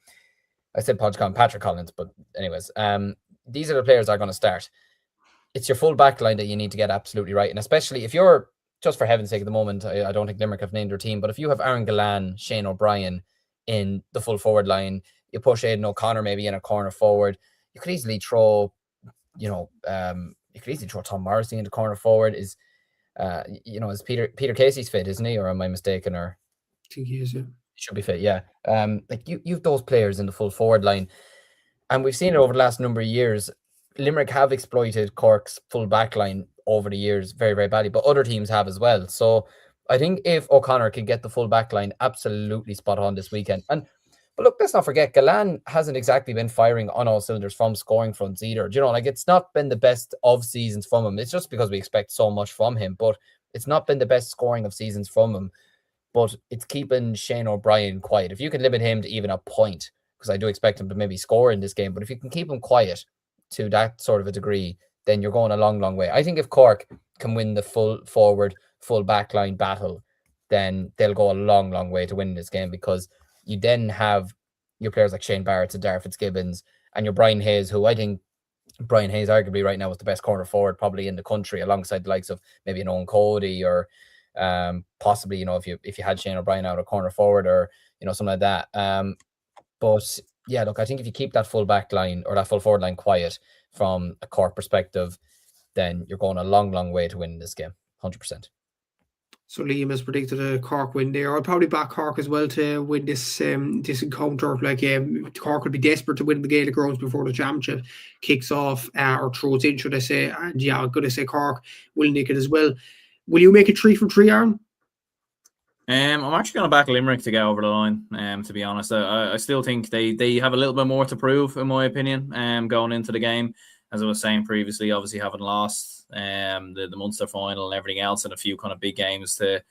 I said Podge Collins, Patrick Collins, but anyways, these are the players that are going to start. It's your full back line that you need to get absolutely right. And especially if you're, just for heaven's sake at the moment, I don't think Limerick have named their team, but if you have Aaron Gallant, Shane O'Brien in the full forward line, you push Aidan O'Connor maybe in a corner forward, you could easily throw, Tom Morrissey into corner forward. Is Peter Casey's fit, isn't he? Or am I mistaken? Or I think he is, yeah. Should be fit, yeah. Like you've those players in the full forward line. And we've seen it over the last number of years. Limerick have exploited Cork's full back line over the years very, very badly, but other teams have as well. So I think if O'Connor can get the full back line absolutely spot on this weekend. But look, let's not forget, Gallant hasn't exactly been firing on all cylinders from scoring fronts either. It's not been the best of seasons from him. It's just because we expect so much from him, but it's not been the best scoring of seasons from him. But it's keeping Shane O'Brien quiet. If you can limit him to even a point, because I do expect him to maybe score in this game, but if you can keep him quiet to that sort of a degree, then you're going a long, long way. I think if Cork can win the full forward, full backline battle, then they'll go a long, long way to winning this game, because you then have your players like Shane Barrett and Darragh Fitzgibbons and your Brian Hayes, who I think Brian Hayes arguably right now is the best corner forward probably in the country, alongside the likes of maybe an Owen Cody or possibly, if you had Shane O'Brien out of corner forward or, something like that. But yeah, look, I think if you keep that full back line or that full forward line quiet from a Cork perspective, then you're going a long, long way to win this game, 100%. So Liam has predicted a Cork win there. I'll probably back Cork as well to win this encounter. Like Cork will be desperate to win the Gaelic Grounds before the championship kicks off or throws in, should I say? And yeah, I'm going to say Cork will nick it as well. Will you make it 3 from 3, Aaron? I'm actually going to back Limerick to get over the line. To be honest, I still think they have a little bit more to prove, in my opinion. Going into the game, as I was saying previously, obviously having lost the Munster final and everything else, and a few kind of big games to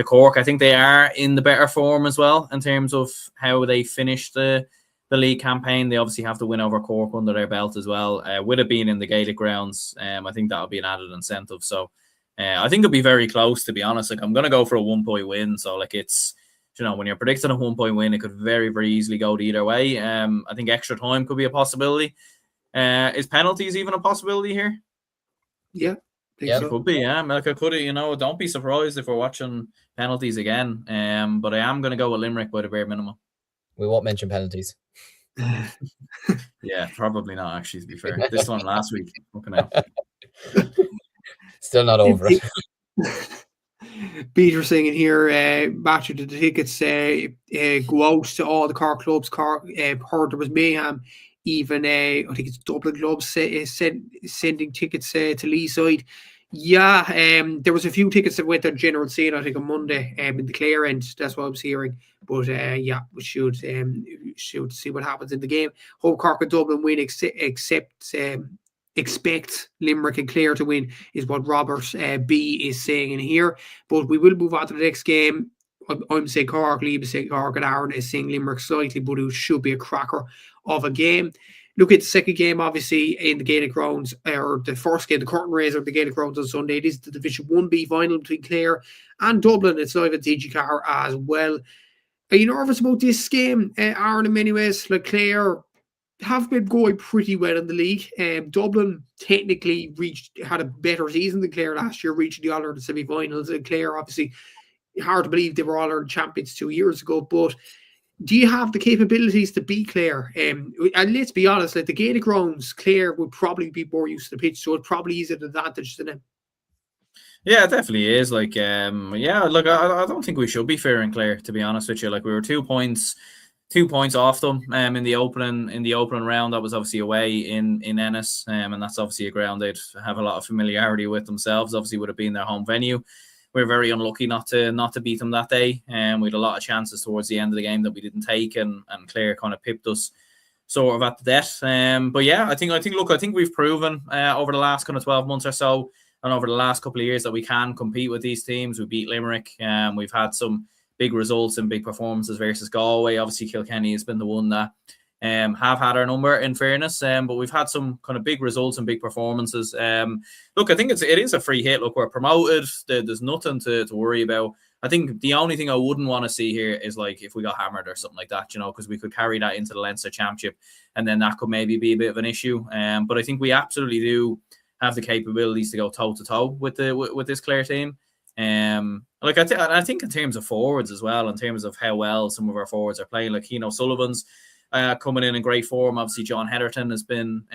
Cork. I think they are in the better form as well in terms of how they finished the league campaign. They obviously have to win over Cork under their belt as well. With it being in the Gaelic grounds, I think that'll be an added incentive. So I think it'll be very close, to be honest. Like, I'm going to go for a 1-point win. So like, it's, when you're predicting a 1-point win, it could very, very easily go either way. I think extra time could be a possibility. Is penalties even a possibility here? Yeah. Yeah, so. It could be, yeah. Like, I could, don't be surprised if we're watching penalties again. But I am going to go with Limerick by the bare minimum. We won't mention penalties. Yeah, probably not, actually, to be fair. This one last week. Still not over it. Peter saying here, Matthew, did the tickets go out to all the Cork clubs? Cork heard there was mayhem. Even I think it's Dublin clubs sending tickets to Leeside. Yeah, there was a few tickets that went on general sale, I think, on Monday in the Clare end. That's what I was hearing. But yeah, we should see what happens in the game. Hope Cork and Dublin win, expect Limerick and Clare to win, is what Robert B is saying in here. But we will move on to the next game. I'm saying Cork, Liam is saying Cork, and Aaron is saying Limerick slightly, but it should be a cracker of a game. Look at the second game, obviously, in the Gaelic Grounds, or the first game, the curtain raiser of the Gaelic Grounds on Sunday. It is the Division 1B final between Clare and Dublin. It's live at DigiCar as well. Are you nervous about this game, Aaron, in many ways? Like, Clare have been going pretty well in the league. Dublin technically had a better season than Clare last year, reaching the All-Ireland semi-finals. And Clare, obviously, hard to believe they were All-Ireland champions 2 years ago. But do you have the capabilities to beat Clare? And let's be honest, like the Gaelic Grounds, Clare would probably be more used to the pitch, so it probably is an advantage to them. Yeah, it definitely is. Like, yeah, look, I don't think we should be fearing Clare, to be honest with you. Like, we were 2 points off them in the opening round. That was obviously away in Ennis, and that's obviously a ground they'd have a lot of familiarity with themselves. Obviously, would have been their home venue. We were very unlucky not to beat them that day, and we had a lot of chances towards the end of the game that we didn't take, and Clare kind of pipped us sort of at the death. But yeah, I think we've proven over the last kind of 12 months or so, and over the last couple of years, that we can compete with these teams. We beat Limerick, we've had some big results and big performances versus Galway. Obviously, Kilkenny has been the one that have had our number, in fairness, but we've had some kind of big results and big performances. Look, I think it is a free hit. Look, we're promoted. There's nothing to worry about. I think the only thing I wouldn't want to see here is like if we got hammered or something like that, because we could carry that into the Leinster Championship, and then that could maybe be a bit of an issue. But I think we absolutely do have the capabilities to go toe to toe with this Clare team. Like I think in terms of forwards as well, in terms of how well some of our forwards are playing, like Sullivan's coming in great form. Obviously, John Heatherton has been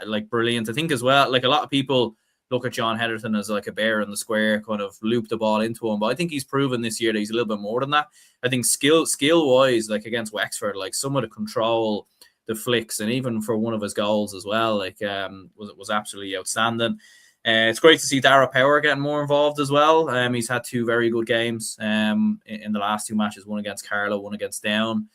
like brilliant. I think as well, like a lot of people look at John Heatherton as like a bear in the square, kind of loop the ball into him. But I think he's proven this year that he's a little bit more than that. I think skill wise, like against Wexford, like some of the control, the flicks, and even for one of his goals as well, like was absolutely outstanding. It's great to see Dara Power getting more involved as well. He's had 2 very good games in the last 2 matches, one against Carlow, one against Down.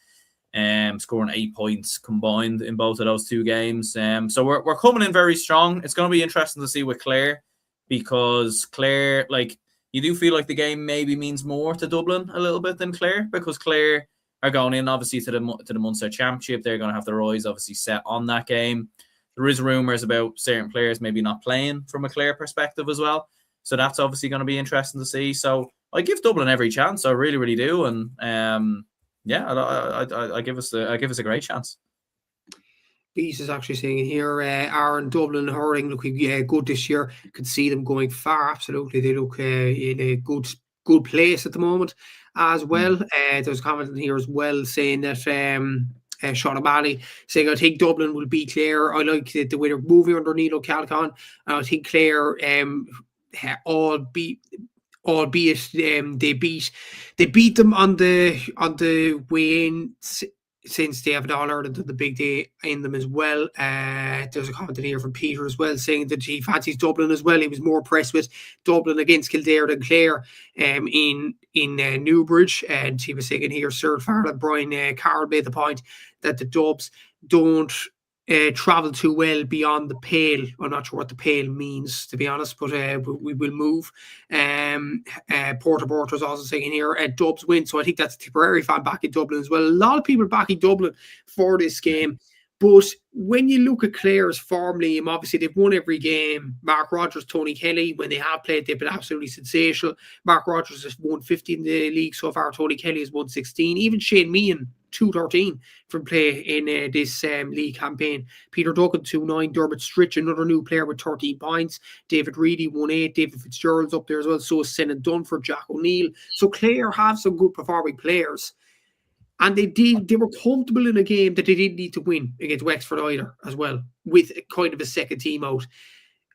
Scoring 8 points combined in both of those 2 games. So we're coming in very strong. It's going to be interesting to see with Clare, because Clare, like, you do feel like the game maybe means more to Dublin a little bit than Clare, because Clare are going in obviously to the Munster Championship. They're going to have their eyes obviously set on that game. There is rumours about certain players maybe not playing from a Clare perspective as well. So that's obviously going to be interesting to see. So I give Dublin every chance. I really, really do. And yeah, I give us a great chance. Beast is actually saying here, Aaron, Dublin hurling looking good this year. Could see them going far. Absolutely, they look in a good place at the moment as well. There's a comment in here as well saying that Sean O'Malley saying, I think Dublin will beat Clare. I like the way they're moving under Nilo Calcon. And I think Clare albeit they beat them on the way in, since they have an All-Ireland and the big day in them as well. There's a comment in here from Peter as well saying that he fancies Dublin as well. He was more impressed with Dublin against Kildare than Clare in Newbridge. And he was saying here, Sir Farrell, Brian Carroll made the point that the Dubs don't travel too well beyond the pale. I'm not sure what the pale means, to be honest, but we will move. Porter is also saying here, Dubs win, so I think that's a Tipperary fan back in Dublin as well. A lot of people backing Dublin for this game, but when you look at Clare's form, Liam, obviously they've won every game. Mark Rogers, Tony Kelly, when they have played, they've been absolutely sensational. Mark Rogers has won 50 in the league so far. Tony Kelly has won 16. Even Shane Meehan, 2-13 from play in this league campaign. Peter Duggan, 2-9. Dermot Stritch, another new player with 13 points. David Reedy, 1-8. David Fitzgerald's up there as well. So is Senan Dunford, Jack O'Neill. So Clare have some good performing players. And they were comfortable in a game that they didn't need to win against Wexford either as well, with kind of a second team out.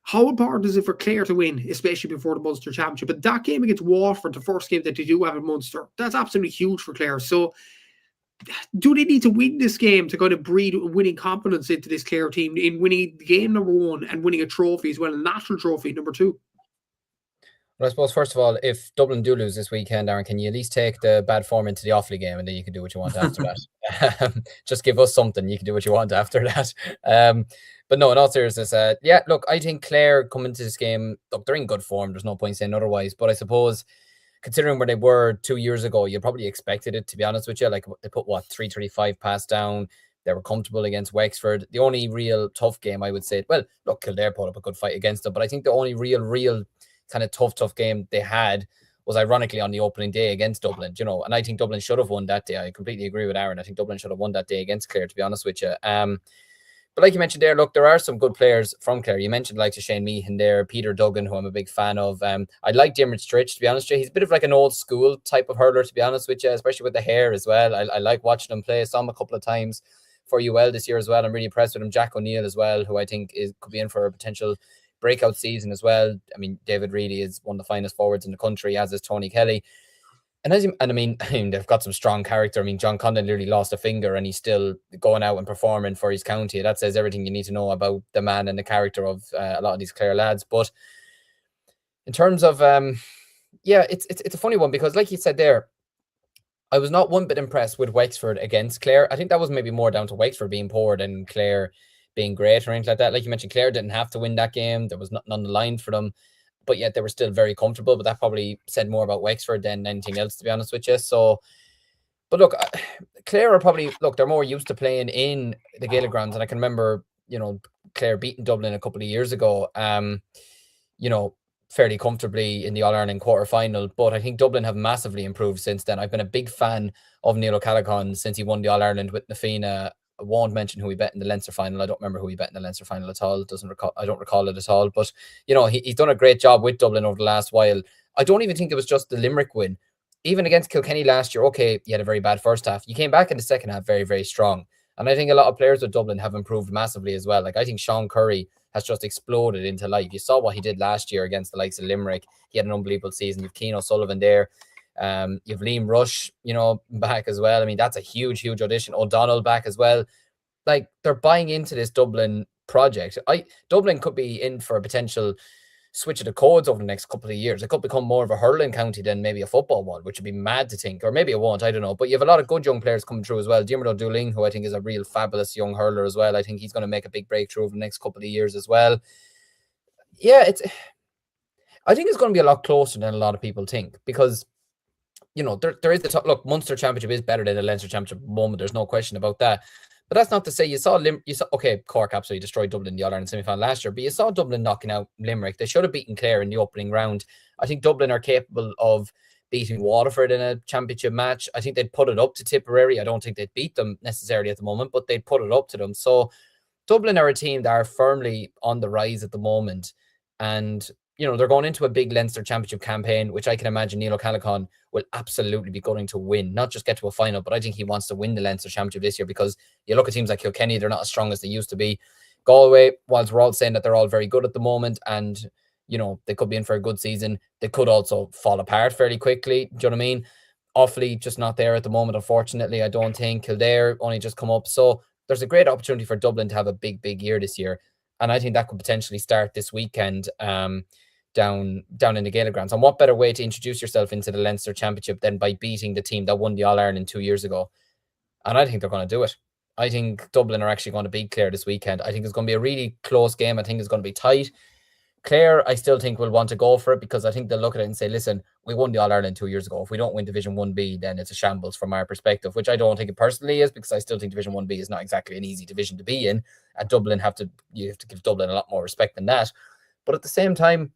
How important is it for Clare to win, especially before the Munster Championship? But that game against Waterford, the first game that they do have in Munster, that's absolutely huge for Clare. So do they need to win this game to kind of breed winning confidence into this Clare team in winning game number one and winning a trophy as well, a national trophy number 2? Well, I suppose, first of all, if Dublin do lose this weekend, Aaron, can you at least take the bad form into the Offaly game, and then you can do what you want after that? Just give us something. You can do what you want after that. But no, in all seriousness, yeah, look, I think Clare coming into this game, look, they're in good form. There's no point saying otherwise. But I suppose, considering where they were 2 years ago, you probably expected it, to be honest with you. Like, they put, 335 pass down. They were comfortable against Wexford. The only real tough game, I would say, well, look, Kildare put up a good fight against them. But I think the only real kind of tough game they had was ironically on the opening day against Dublin, and I think Dublin should have won that day. I completely agree with Aaron. I think Dublin should have won that day against Clare, to be honest with you. But like you mentioned there, look, there are some good players from Clare. You mentioned like Shane Meehan there, Peter Duggan, who I'm a big fan of. I like Dermot Stritch, to be honest with you. He's a bit of like an old school type of hurler, to be honest with you, especially with the hair as well. I like watching him play. I saw him a couple of times for UL this year as well. I'm really impressed with him. Jack O'Neill as well, who I think could be in for a potential breakout season as well. I mean, David Reedy is one of the finest forwards in the country, as is Tony Kelly. And I mean, they've got some strong character. I mean, John Condon nearly lost a finger and he's still going out and performing for his county. That says everything you need to know about the man and the character of a lot of these Clare lads. But in terms of, yeah, it's a funny one because, like you said there, I was not one bit impressed with Wexford against Clare. I think that was maybe more down to Wexford being poor than Clare being great or anything like that. Like you mentioned, Clare didn't have to win that game. There was nothing on the line for them, but yet they were still very comfortable. But that probably said more about Wexford than anything else, to be honest with you. So, but look, Clare are probably, look, they're more used to playing in the Gaelic grounds. And I can remember, Clare beating Dublin a couple of years ago, fairly comfortably in the All-Ireland quarter-final. But I think Dublin have massively improved since then. I've been a big fan of Neil O'Callaghan since he won the All-Ireland with Na Fianna. I won't mention who he bet in the Leinster final. I don't remember who he bet in the Leinster final at all. I don't recall it at all. But, he's done a great job with Dublin over the last while. I don't even think it was just the Limerick win. Even against Kilkenny last year, okay, he had a very bad first half. You came back in the second half very, very strong. And I think a lot of players with Dublin have improved massively as well. Like, I think Sean Curry has just exploded into life. You saw what he did last year against the likes of Limerick. He had an unbelievable season. You've Keane O'Sullivan there. You've Liam Rush, back as well. I mean, that's a huge, huge audition. O'Donnell back as well. Like, they're buying into this Dublin project. Dublin could be in for a potential switch of the codes over the next couple of years. It could become more of a hurling county than maybe a football one, which would be mad to think. Or maybe it won't, I don't know. But you have a lot of good young players coming through as well. Diarmuid O'Dooling, who I think is a real fabulous young hurler as well. I think he's going to make a big breakthrough over the next couple of years as well. Yeah, I think it's going to be a lot closer than a lot of people think, because there is the look, Munster Championship is better than the Leinster Championship at the moment. There's no question about that. But that's not to say you saw okay, Cork absolutely destroyed Dublin in the All-Ireland semi-final last year, but you saw Dublin knocking out Limerick. They should have beaten Clare in the opening round. I think Dublin are capable of beating Waterford in a championship match. I think they'd put it up to Tipperary. I don't think they'd beat them necessarily at the moment, but they'd put it up to them. So Dublin are a team that are firmly on the rise at the moment. And they're going into a big Leinster Championship campaign, which I can imagine Neil O'Callaghan will absolutely be going to win, not just get to a final, but I think he wants to win the Leinster Championship this year, because you look at teams like Kilkenny, they're not as strong as they used to be. Galway, whilst we're all saying that they're all very good at the moment, and they could be in for a good season. They could also fall apart fairly quickly. Do you know what I mean? Offaly just not there at the moment, unfortunately. I don't think. Kildare only just come up. So there's a great opportunity for Dublin to have a big, big year this year. And I think that could potentially start this weekend down in the Gaelic grounds. And what better way to introduce yourself into the Leinster Championship than by beating the team that won the All-Ireland 2 years ago? And I think they're going to do it. I think Dublin are actually going to beat Clare this weekend. I think it's going to be a really close game. I think it's going to be tight. Clare, I still think will want to go for it because I think they'll look at it and say, listen, we won the All-Ireland 2 years ago. If we don't win Division 1B, then it's a shambles from our perspective, which I don't think it personally is, because I still think Division 1B is not exactly an easy division to be in. And Dublin you have to give Dublin a lot more respect than that. But at the same time,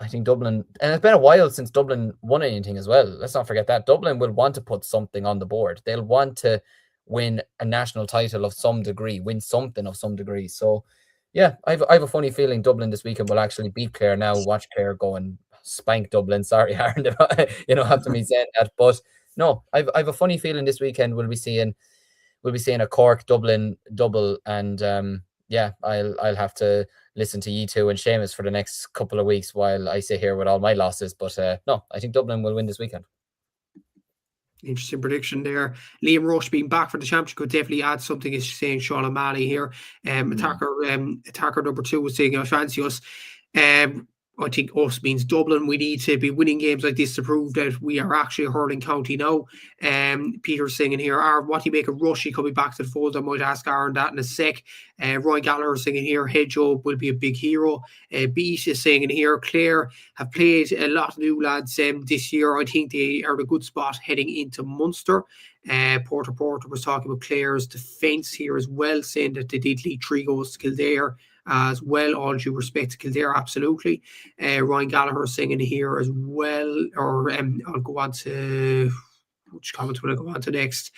I think Dublin, and it's been a while since Dublin won anything as well. Let's not forget that. Dublin will want to put something on the board. They'll want to win a national title of some degree, win something of some degree. So, yeah, I have a funny feeling Dublin this weekend will actually beat Clare. Now watch Clare go and spank Dublin. Sorry, Aaron, after me saying that. But no, I have a funny feeling this weekend we'll be seeing a Cork Dublin double, and I'll have to listen to you two and Seamus for the next couple of weeks while I sit here with all my losses. But no, I think Dublin will win this weekend. Interesting prediction there. Liam Rush being back for the championship could definitely add something, as saying Sean O'Malley here. Attacker number 2 was saying, I fancy us. I think us means Dublin. We need to be winning games like this to prove that we are actually a hurling county now. Peter's singing here, Aaron, what do you make of Rushy coming back to the fold? I might ask Aaron that in a sec. Roy Gallagher singing here, Hedgehoe will be a big hero. Beat is singing here, Clare have played a lot of new lads this year. I think they are in a good spot heading into Munster. Porter was talking about Clare's defence here as well, saying that they did lead 3 goals to Kildare as well. All due respect to Kildare, absolutely. Ryan Gallagher singing here as well. Or I'll go on to which comments will I go on to next?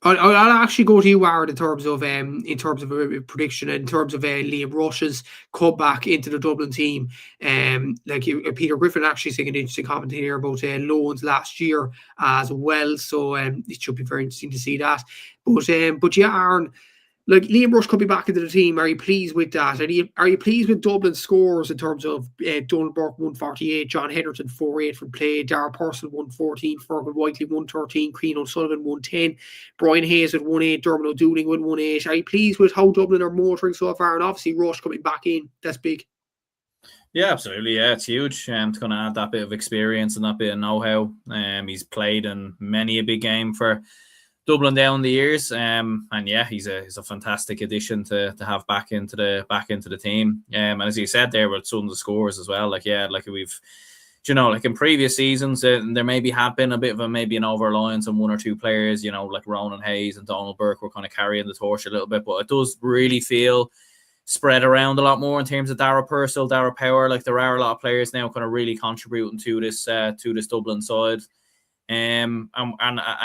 I'll actually go to you, Aaron, in terms of a prediction, in terms of Liam Rush's comeback into the Dublin team. Peter Griffin actually saying an interesting comment here about loans last year as well. So it should be very interesting to see that. But yeah, Aaron, like Liam Rush could be back into the team. Are you pleased with that? Are you pleased with Dublin's scores in terms of Donald Burke 148, John Henderson 48 from play, Darragh Purcell 114, Fergal Whiteley 113, Crean O'Sullivan 110, Brian Hayes at 1-8, Dermot O'Dooling with 1-8. Are you pleased with how Dublin are motoring so far? And obviously Rush coming back in, that's big. Yeah, absolutely. Yeah, it's huge. It's going to add that bit of experience and that bit of know-how. He's played in many a big game for Dublin down the years, and yeah, he's a fantastic addition to have back into the team. And as you said there, with some of the scores as well, like we've, like in previous seasons, there maybe have been a bit of maybe an over-reliance on 1 or 2 players, like Ronan Hayes and Donald Burke were kind of carrying the torch a little bit, but it does really feel spread around a lot more in terms of Darragh Purcell, Darragh Power. Like there are a lot of players now kind of really contributing to this Dublin side. And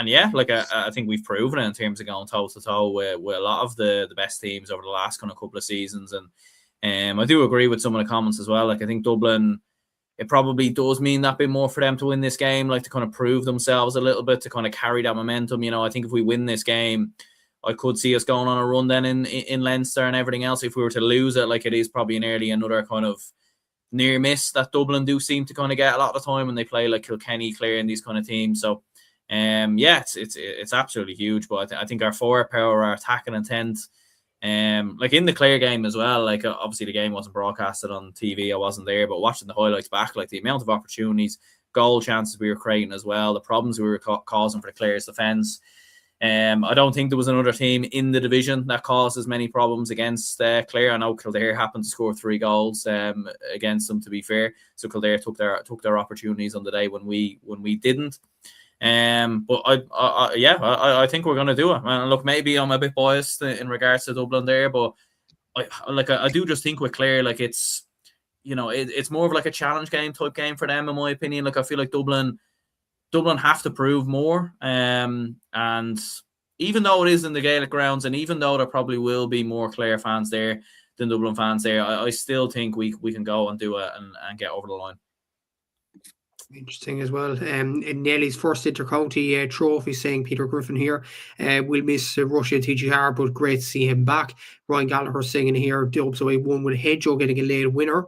yeah, I think we've proven it in terms of going toe to toe with a lot of the best teams over the last kind of couple of seasons. And I do agree with some of the comments as well. Like I think Dublin, it probably does mean that bit more for them to win this game, like to kind of prove themselves a little bit, to kind of carry that momentum. I think if we win this game, I could see us going on a run then in Leinster and everything else. If we were to lose it, like it is probably another kind of near miss that Dublin do seem to kind of get a lot of the time when they play like Kilkenny, Clare, and these kind of teams. So, yeah, it's absolutely huge. But I think our forward power, our attacking intent, like in the Clare game as well. Like obviously the game wasn't broadcasted on TV, I wasn't there, but watching the highlights back, like the amount of opportunities, goal chances we were creating as well, the problems we were causing for the Clare's defence. I don't think there was another team in the division that caused as many problems against Clare. I know Kildare happened to score 3 goals against them, to be fair. So Kildare took their opportunities on the day when we didn't. But I think we're going to do it. And look, maybe I'm a bit biased in regards to Dublin there, but I do just think with Clare, like it's more of like a challenge game type game for them, in my opinion. Like I feel like Dublin have to prove more. And even though it is in the Gaelic grounds, and even though there probably will be more Clare fans there than Dublin fans there, I still think we can go and do it and get over the line. Interesting as well. And Nelly's first inter-county trophy, saying Peter Griffin here. We'll miss Russia and TGR, but great to see him back. Ryan Gallagher saying here, Dubs away 1 with Hedgehoe getting a late winner.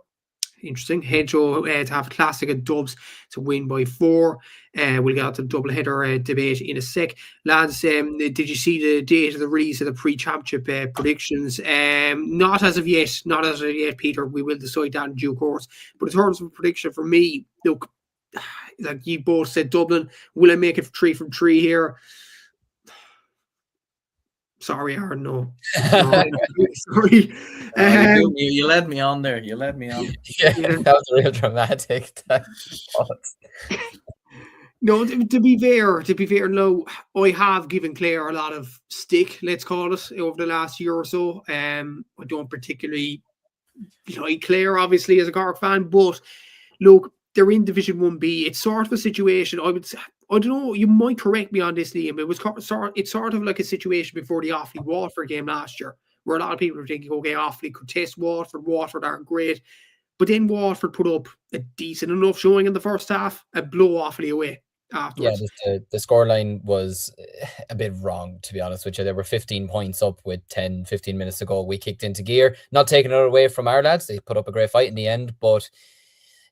Interesting. Hedgehoe to have a classic at Dubs to win by 4. We'll get to the double header debate in a sec. Lads, did you see the date of the release of the pre-championship predictions? Not as of yet, Peter. We will decide that in due course. But in terms of prediction for me, look, like you both said, Dublin. Will I make it 3 from 3 here? Sorry, Aaron. No. Sorry. You led me on there. Yeah, that was real dramatic. No, to be fair, no, I have given Clare a lot of stick, let's call it, over the last year or so. I don't particularly like Clare, obviously, as a Cork fan, but look, they're in Division 1B. It's sort of a situation, I don't know, you might correct me on this, Liam. It's sort of like a situation before the Offaly-Waterford game last year, where a lot of people were thinking, okay, Offaly could test Waterford. Waterford aren't great. But then Waterford put up a decent enough showing in the first half and blow Offaly away afterwards. Yeah, the scoreline was a bit wrong, to be honest with you. There were 15 points up with 10, 15 minutes to go. We kicked into gear, not taking it away from our lads. They put up a great fight in the end, but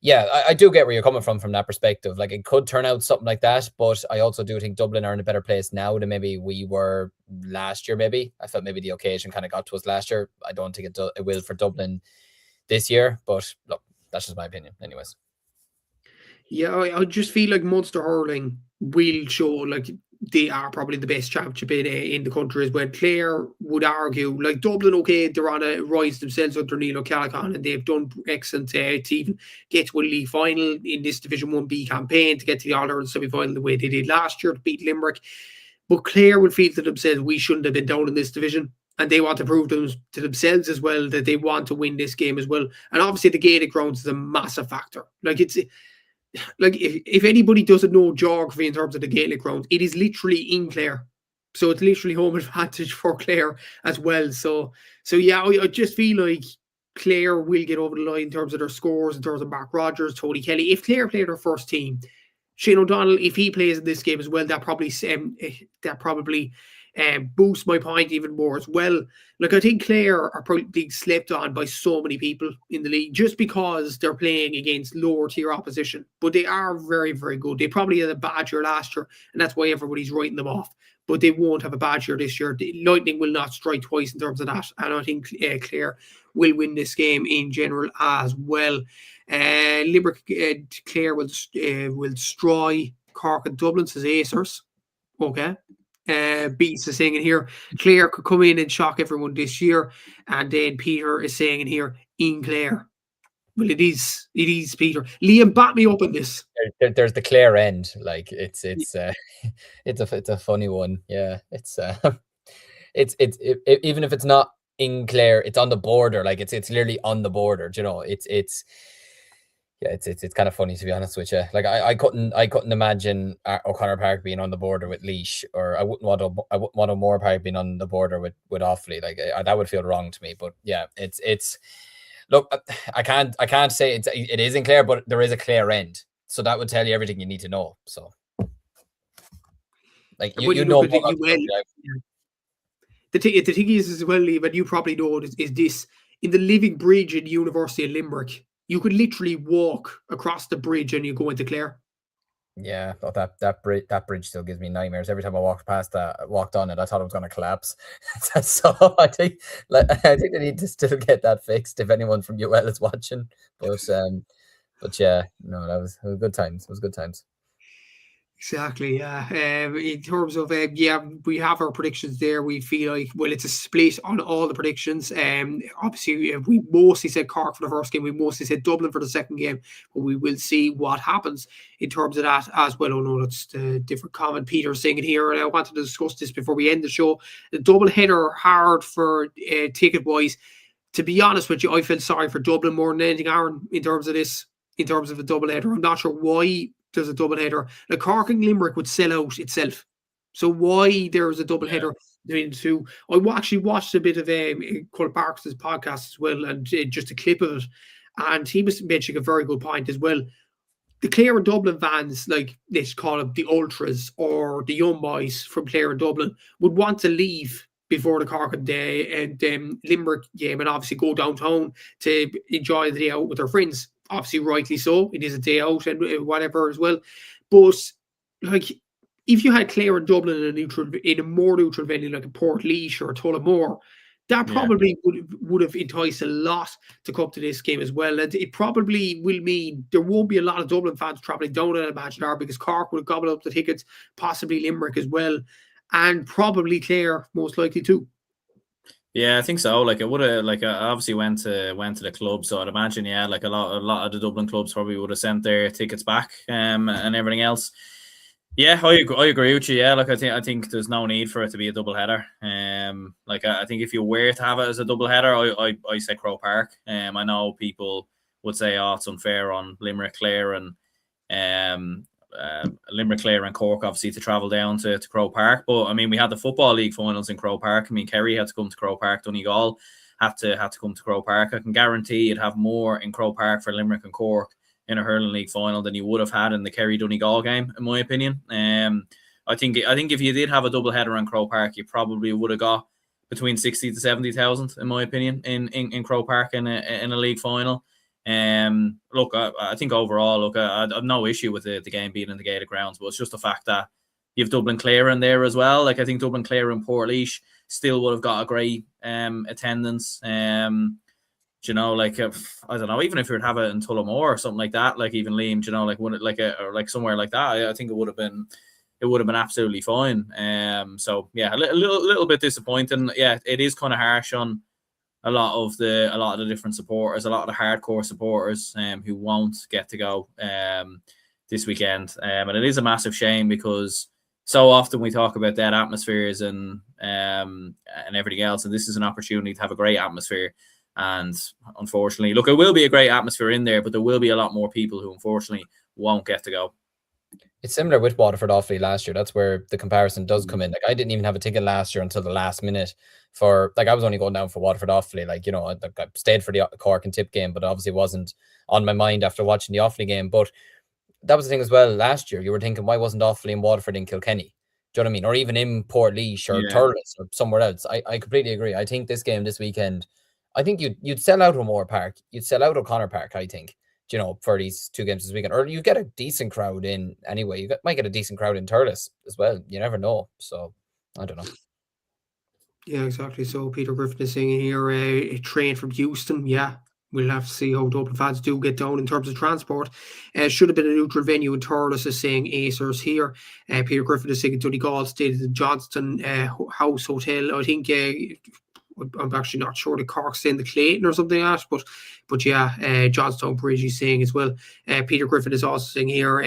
yeah, I do get where you're coming from that perspective. Like, it could turn out something like that, but I also do think Dublin are in a better place now than maybe we were last year. Maybe I felt maybe the occasion kind of got to us last year. I don't think it will for Dublin this year, but look, that's just my opinion anyways. Yeah, I just feel like Munster hurling will show like they are probably the best championship in the country as well. Clare would argue, like Dublin, okay, they're on a rise themselves under Neil O'Callaghan, and they've done excellent to even get to a league final in this Division 1B campaign, to get to the All-Ireland semi-final the way they did last year to beat Limerick. But Clare would feel to themselves, we shouldn't have been down in this division. And they want to prove to themselves as well that they want to win this game as well. And obviously the Gaelic grounds is a massive factor. Like, it's like if anybody doesn't know geography in terms of the Gaelic ground, it is literally in Clare. So it's literally home advantage for Clare as well. So yeah, I just feel like Clare will get over the line in terms of their scores, in terms of Mark Rogers, Tony Kelly. If Clare play their first team, Shane O'Donnell, if he plays in this game as well, that probably boosts my point even more as well. Like, I think Clare are probably being slept on by so many people in the league just because they're playing against lower tier opposition. But they are very, very good. They probably had a bad year last year, and that's why everybody's writing them off. But they won't have a bad year this year. The Lightning will not strike twice in terms of that. And I think Clare will win this game in general as well. Limerick, Clare will destroy Cork and Dublin, says Acers. Okay. Beats is saying in here, Clare could come in and shock everyone this year. And then Peter is saying in here, in Clare. Well, it is Peter. Liam, back me up on this. There's the Clare end. Like, it's a funny one. Yeah, it's even if it's not in Clare, it's on the border. Like, it's literally on the border. You know, it's kind of funny, to be honest with you. Like, I couldn't imagine O'Connor Park being on the border with Laois, or I wouldn't want O'Moore Park being on the border with Offaly. Like, that would feel wrong to me. But yeah, it's look, I can't say it is in Clare, but there is a Clare end, so that would tell you everything you need to know. So, like, you know, the thing is as well, Liam, and you probably know is this in the Living Bridge in the University of Limerick. You could literally walk across the bridge and you go into Clare. Yeah, that bridge still gives me nightmares. Every time I walked on it, I thought it was going to collapse. So I think they need to still get that fixed if anyone from UL is watching. But yeah, no, it was good times. It was good times. Exactly, yeah. In terms of, we have our predictions there. We feel like, well, it's a split on all the predictions. Obviously, we mostly said Cork for the first game. We mostly said Dublin for the second game. But we will see what happens in terms of that as well. Oh, no, that's the different comment. Peter saying it here, and I wanted to discuss this before we end the show. The double header hard for ticket-wise. To be honest with you, I feel sorry for Dublin more than anything, Aaron, in terms of this, in terms of the double header. I'm not sure why there's a double header. Like, Cork and Limerick would sell out itself. So why there's a double header between the two? I actually watched a bit of Cole Parks' podcast as well, and just a clip of it. And he was mentioning a very good point as well. the Clare and Dublin fans, like let's call it the ultras or the young boys from Clare and Dublin, would want to leave before the Cork and Limerick game and obviously go downtown to enjoy the day out with their friends. Obviously, rightly so. It is a day out and whatever as well. But like, if you had Clare and Dublin in a more neutral venue like a Portlaoise or a Tullamore, that probably would have enticed a lot to come to this game as well. And it probably will mean there won't be a lot of Dublin fans travelling down, I imagine, because Cork would have gobbled up the tickets, possibly Limerick as well, and probably Clare most likely too. Yeah, I think so. Like it would have, like I obviously went to the club, so I'd imagine, like a lot of the Dublin clubs probably would have sent their tickets back, and everything else. Yeah, I agree with you. Yeah, like I think there's no need for it to be a double header. Like I think if you were to have it as a double header, I say Croke Park. I know people would say, oh, it's unfair on Limerick, Clare, and Limerick, Clare, and Cork obviously to travel down to Croke Park. But I mean, we had the Football League finals in Croke Park. I mean, Kerry had to come to Croke Park. Donegal had to come to Croke Park. I can guarantee you'd have more in Croke Park for Limerick and Cork in a hurling league final than you would have had in the Kerry Donegal game, in my opinion. I think if you did have a double header in Croke Park, you probably would have got between 60 to 70,000, in my opinion, in Croke Park in a league final. Look, I think overall, look, I have no issue with the game being in the gated grounds, but it's just the fact that you have Dublin Clare in there as well. Like I think Dublin Clare and Portlaoise still would have got a great attendance. You know, like I don't know, even if you would have it in Tullamore or something like that, like even Liam, you know, like or like somewhere like that, I think it would have been absolutely fine. So yeah, a little bit disappointing. Yeah, it is kind of harsh on a lot of the different supporters, a lot of the hardcore supporters who won't get to go this weekend. And it is a massive shame because so often we talk about dead atmospheres and everything else, and this is an opportunity to have a great atmosphere. And unfortunately, look, it will be a great atmosphere in there, but there will be a lot more people who unfortunately won't get to go. It's similar with Waterford Offaly last year. That's where the comparison does come in. Like I didn't even have a ticket last year until the last minute for, like, I was only going down for Waterford Offaly. Like, you know, I stayed for the Cork and Tip game, but obviously wasn't on my mind after watching the Offaly game. But that was the thing as well last year. You were thinking, why wasn't Offaly and Waterford in Kilkenny? Do you know what I mean? Or even in Portlaoise or Thurles or somewhere else. I completely agree. I think this game this weekend, I think you'd sell out O'Moore Park. You'd sell out O'Connor Park, I think, you know, for these two games this weekend. Or you get a decent crowd in anyway. You might get a decent crowd in Thurles as well. You never know. So, I don't know. Yeah, exactly. So, Peter Griffin is saying here, a train from Houston. Yeah, we'll have to see how Dublin fans do get down in terms of transport. Should have been a neutral venue in Thurles, is saying Acers here. Peter Griffin is saying Donegal stayed at the Johnston House Hotel. I think... I'm actually not sure the Cork stay in the Clayton or something like that, but yeah, Johnstown Bridge is saying as well. Peter Griffin is also saying here,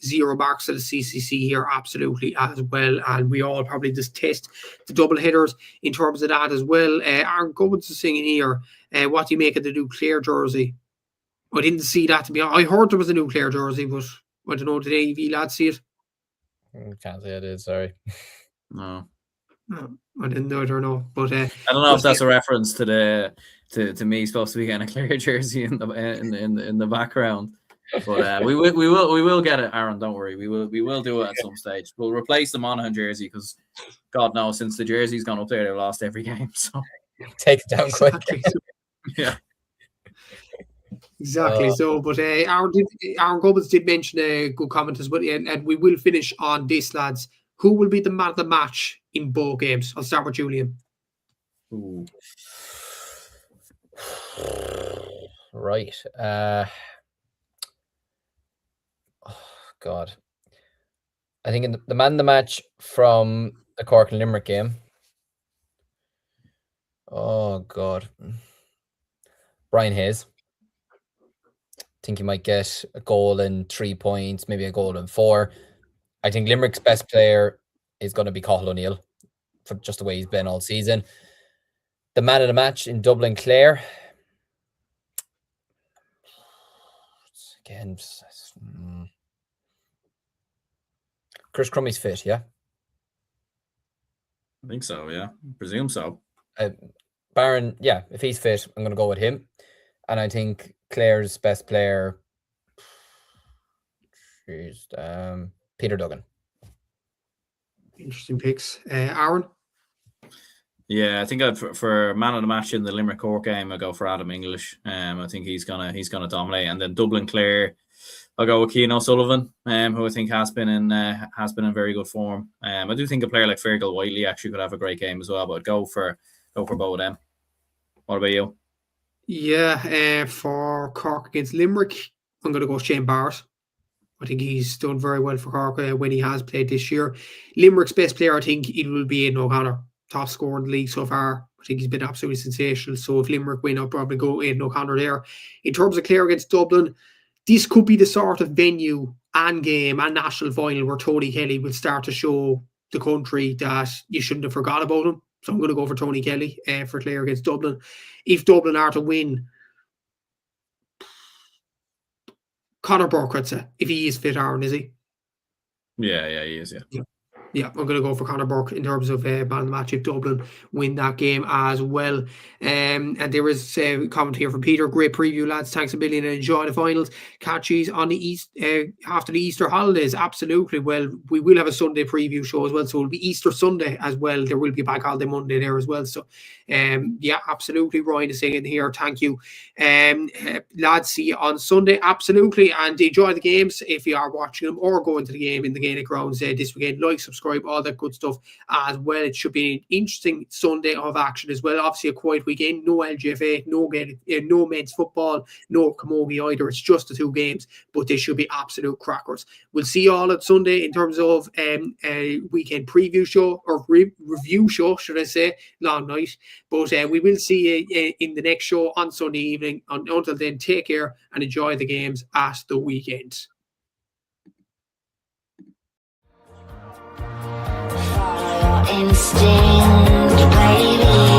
0 marks at the CCC here, absolutely as well, and we all probably just test the double headers in terms of that as well. Aaron Gubbins is saying here, what do you make of the new Clare jersey? I didn't see that, to be honest. I heard there was a new Clare jersey, but I don't know, did any of you lads see it? Can't say I did, sorry. No. I didn't know it or no, but I don't know if that's a reference to me supposed to be getting a Clare jersey in the background, but we will get it, Aaron. Don't worry, we will do it at some stage. We'll replace the Monaghan jersey because God knows since the jersey's gone up there, they've lost every game. So take it down quick. Yeah. Exactly. So, but Aaron Gubbins did mention a good comment as well, and we will finish on this, lads. Who will be the man of the match in both games? I'll start with Julian. Ooh. Right. Oh, God. I think in the man of the match from the Cork and Limerick game. Oh, God. Brian Hayes. I think he might get a goal and 3 points, maybe a goal and 4. I think Limerick's best player is going to be Cathal O'Neill for just the way he's been all season. The man of the match in Dublin, Clare. Again, Chris Crummey's fit, yeah? I think so, yeah. Presume so. Barron, yeah, if he's fit, I'm going to go with him. And I think Clare's best player, Peter Duggan. Interesting picks. Aaron? Yeah, I think for man of the match in the Limerick Cork game, I'll go for Adam English. I think he's gonna dominate. And then Dublin Clare, I'll go with Cian O'Sullivan, who I think has been in very good form. I do think a player like Fergal Whiteley actually could have a great game as well. But go for both of them. What about you? Yeah, for Cork against Limerick, I'm going to go Shane Barrett. I think he's done very well for Cork when he has played this year. Limerick's best player, I think, it will be Aidan O'Connor, top scorer in the league so far. I think he's been absolutely sensational. So if Limerick win, I'll probably go Aidan O'Connor there. In terms of Clare against Dublin, this could be the sort of venue and game and national final where Tony Kelly will start to show the country that you shouldn't have forgot about him. So I'm going to go for Tony Kelly for Clare against Dublin. If Dublin are to win, Conor Burke, I'd say, if he is fit, Aaron, is he? Yeah, he is, Yeah, I'm going to go for Conor Burke in terms of man of the match if Dublin win that game as well. And there is a comment here from Peter. Great preview, lads. Thanks a million and enjoy the finals. Catch these on the after the Easter holidays. Absolutely. Well, we will have a Sunday preview show as well. So it'll be Easter Sunday as well. There will be a bank holiday Monday there as well. So, yeah, absolutely. Ryan is saying here. Thank you. Lads, see you on Sunday. Absolutely. And enjoy the games if you are watching them or going to the game in the Gaelic grounds this weekend. Like, subscribe, all that good stuff as well. It should be an interesting Sunday of action as well. Obviously a quiet weekend, no LGFA, no men's football, no camogie either. It's just the two games, but they should be absolute crackers. We'll see you all on Sunday in terms of a weekend preview show or review show, should I say. Long night, but we will see you in the next show on Sunday evening. Until then, take care and enjoy the games at the weekend. Instinct, baby.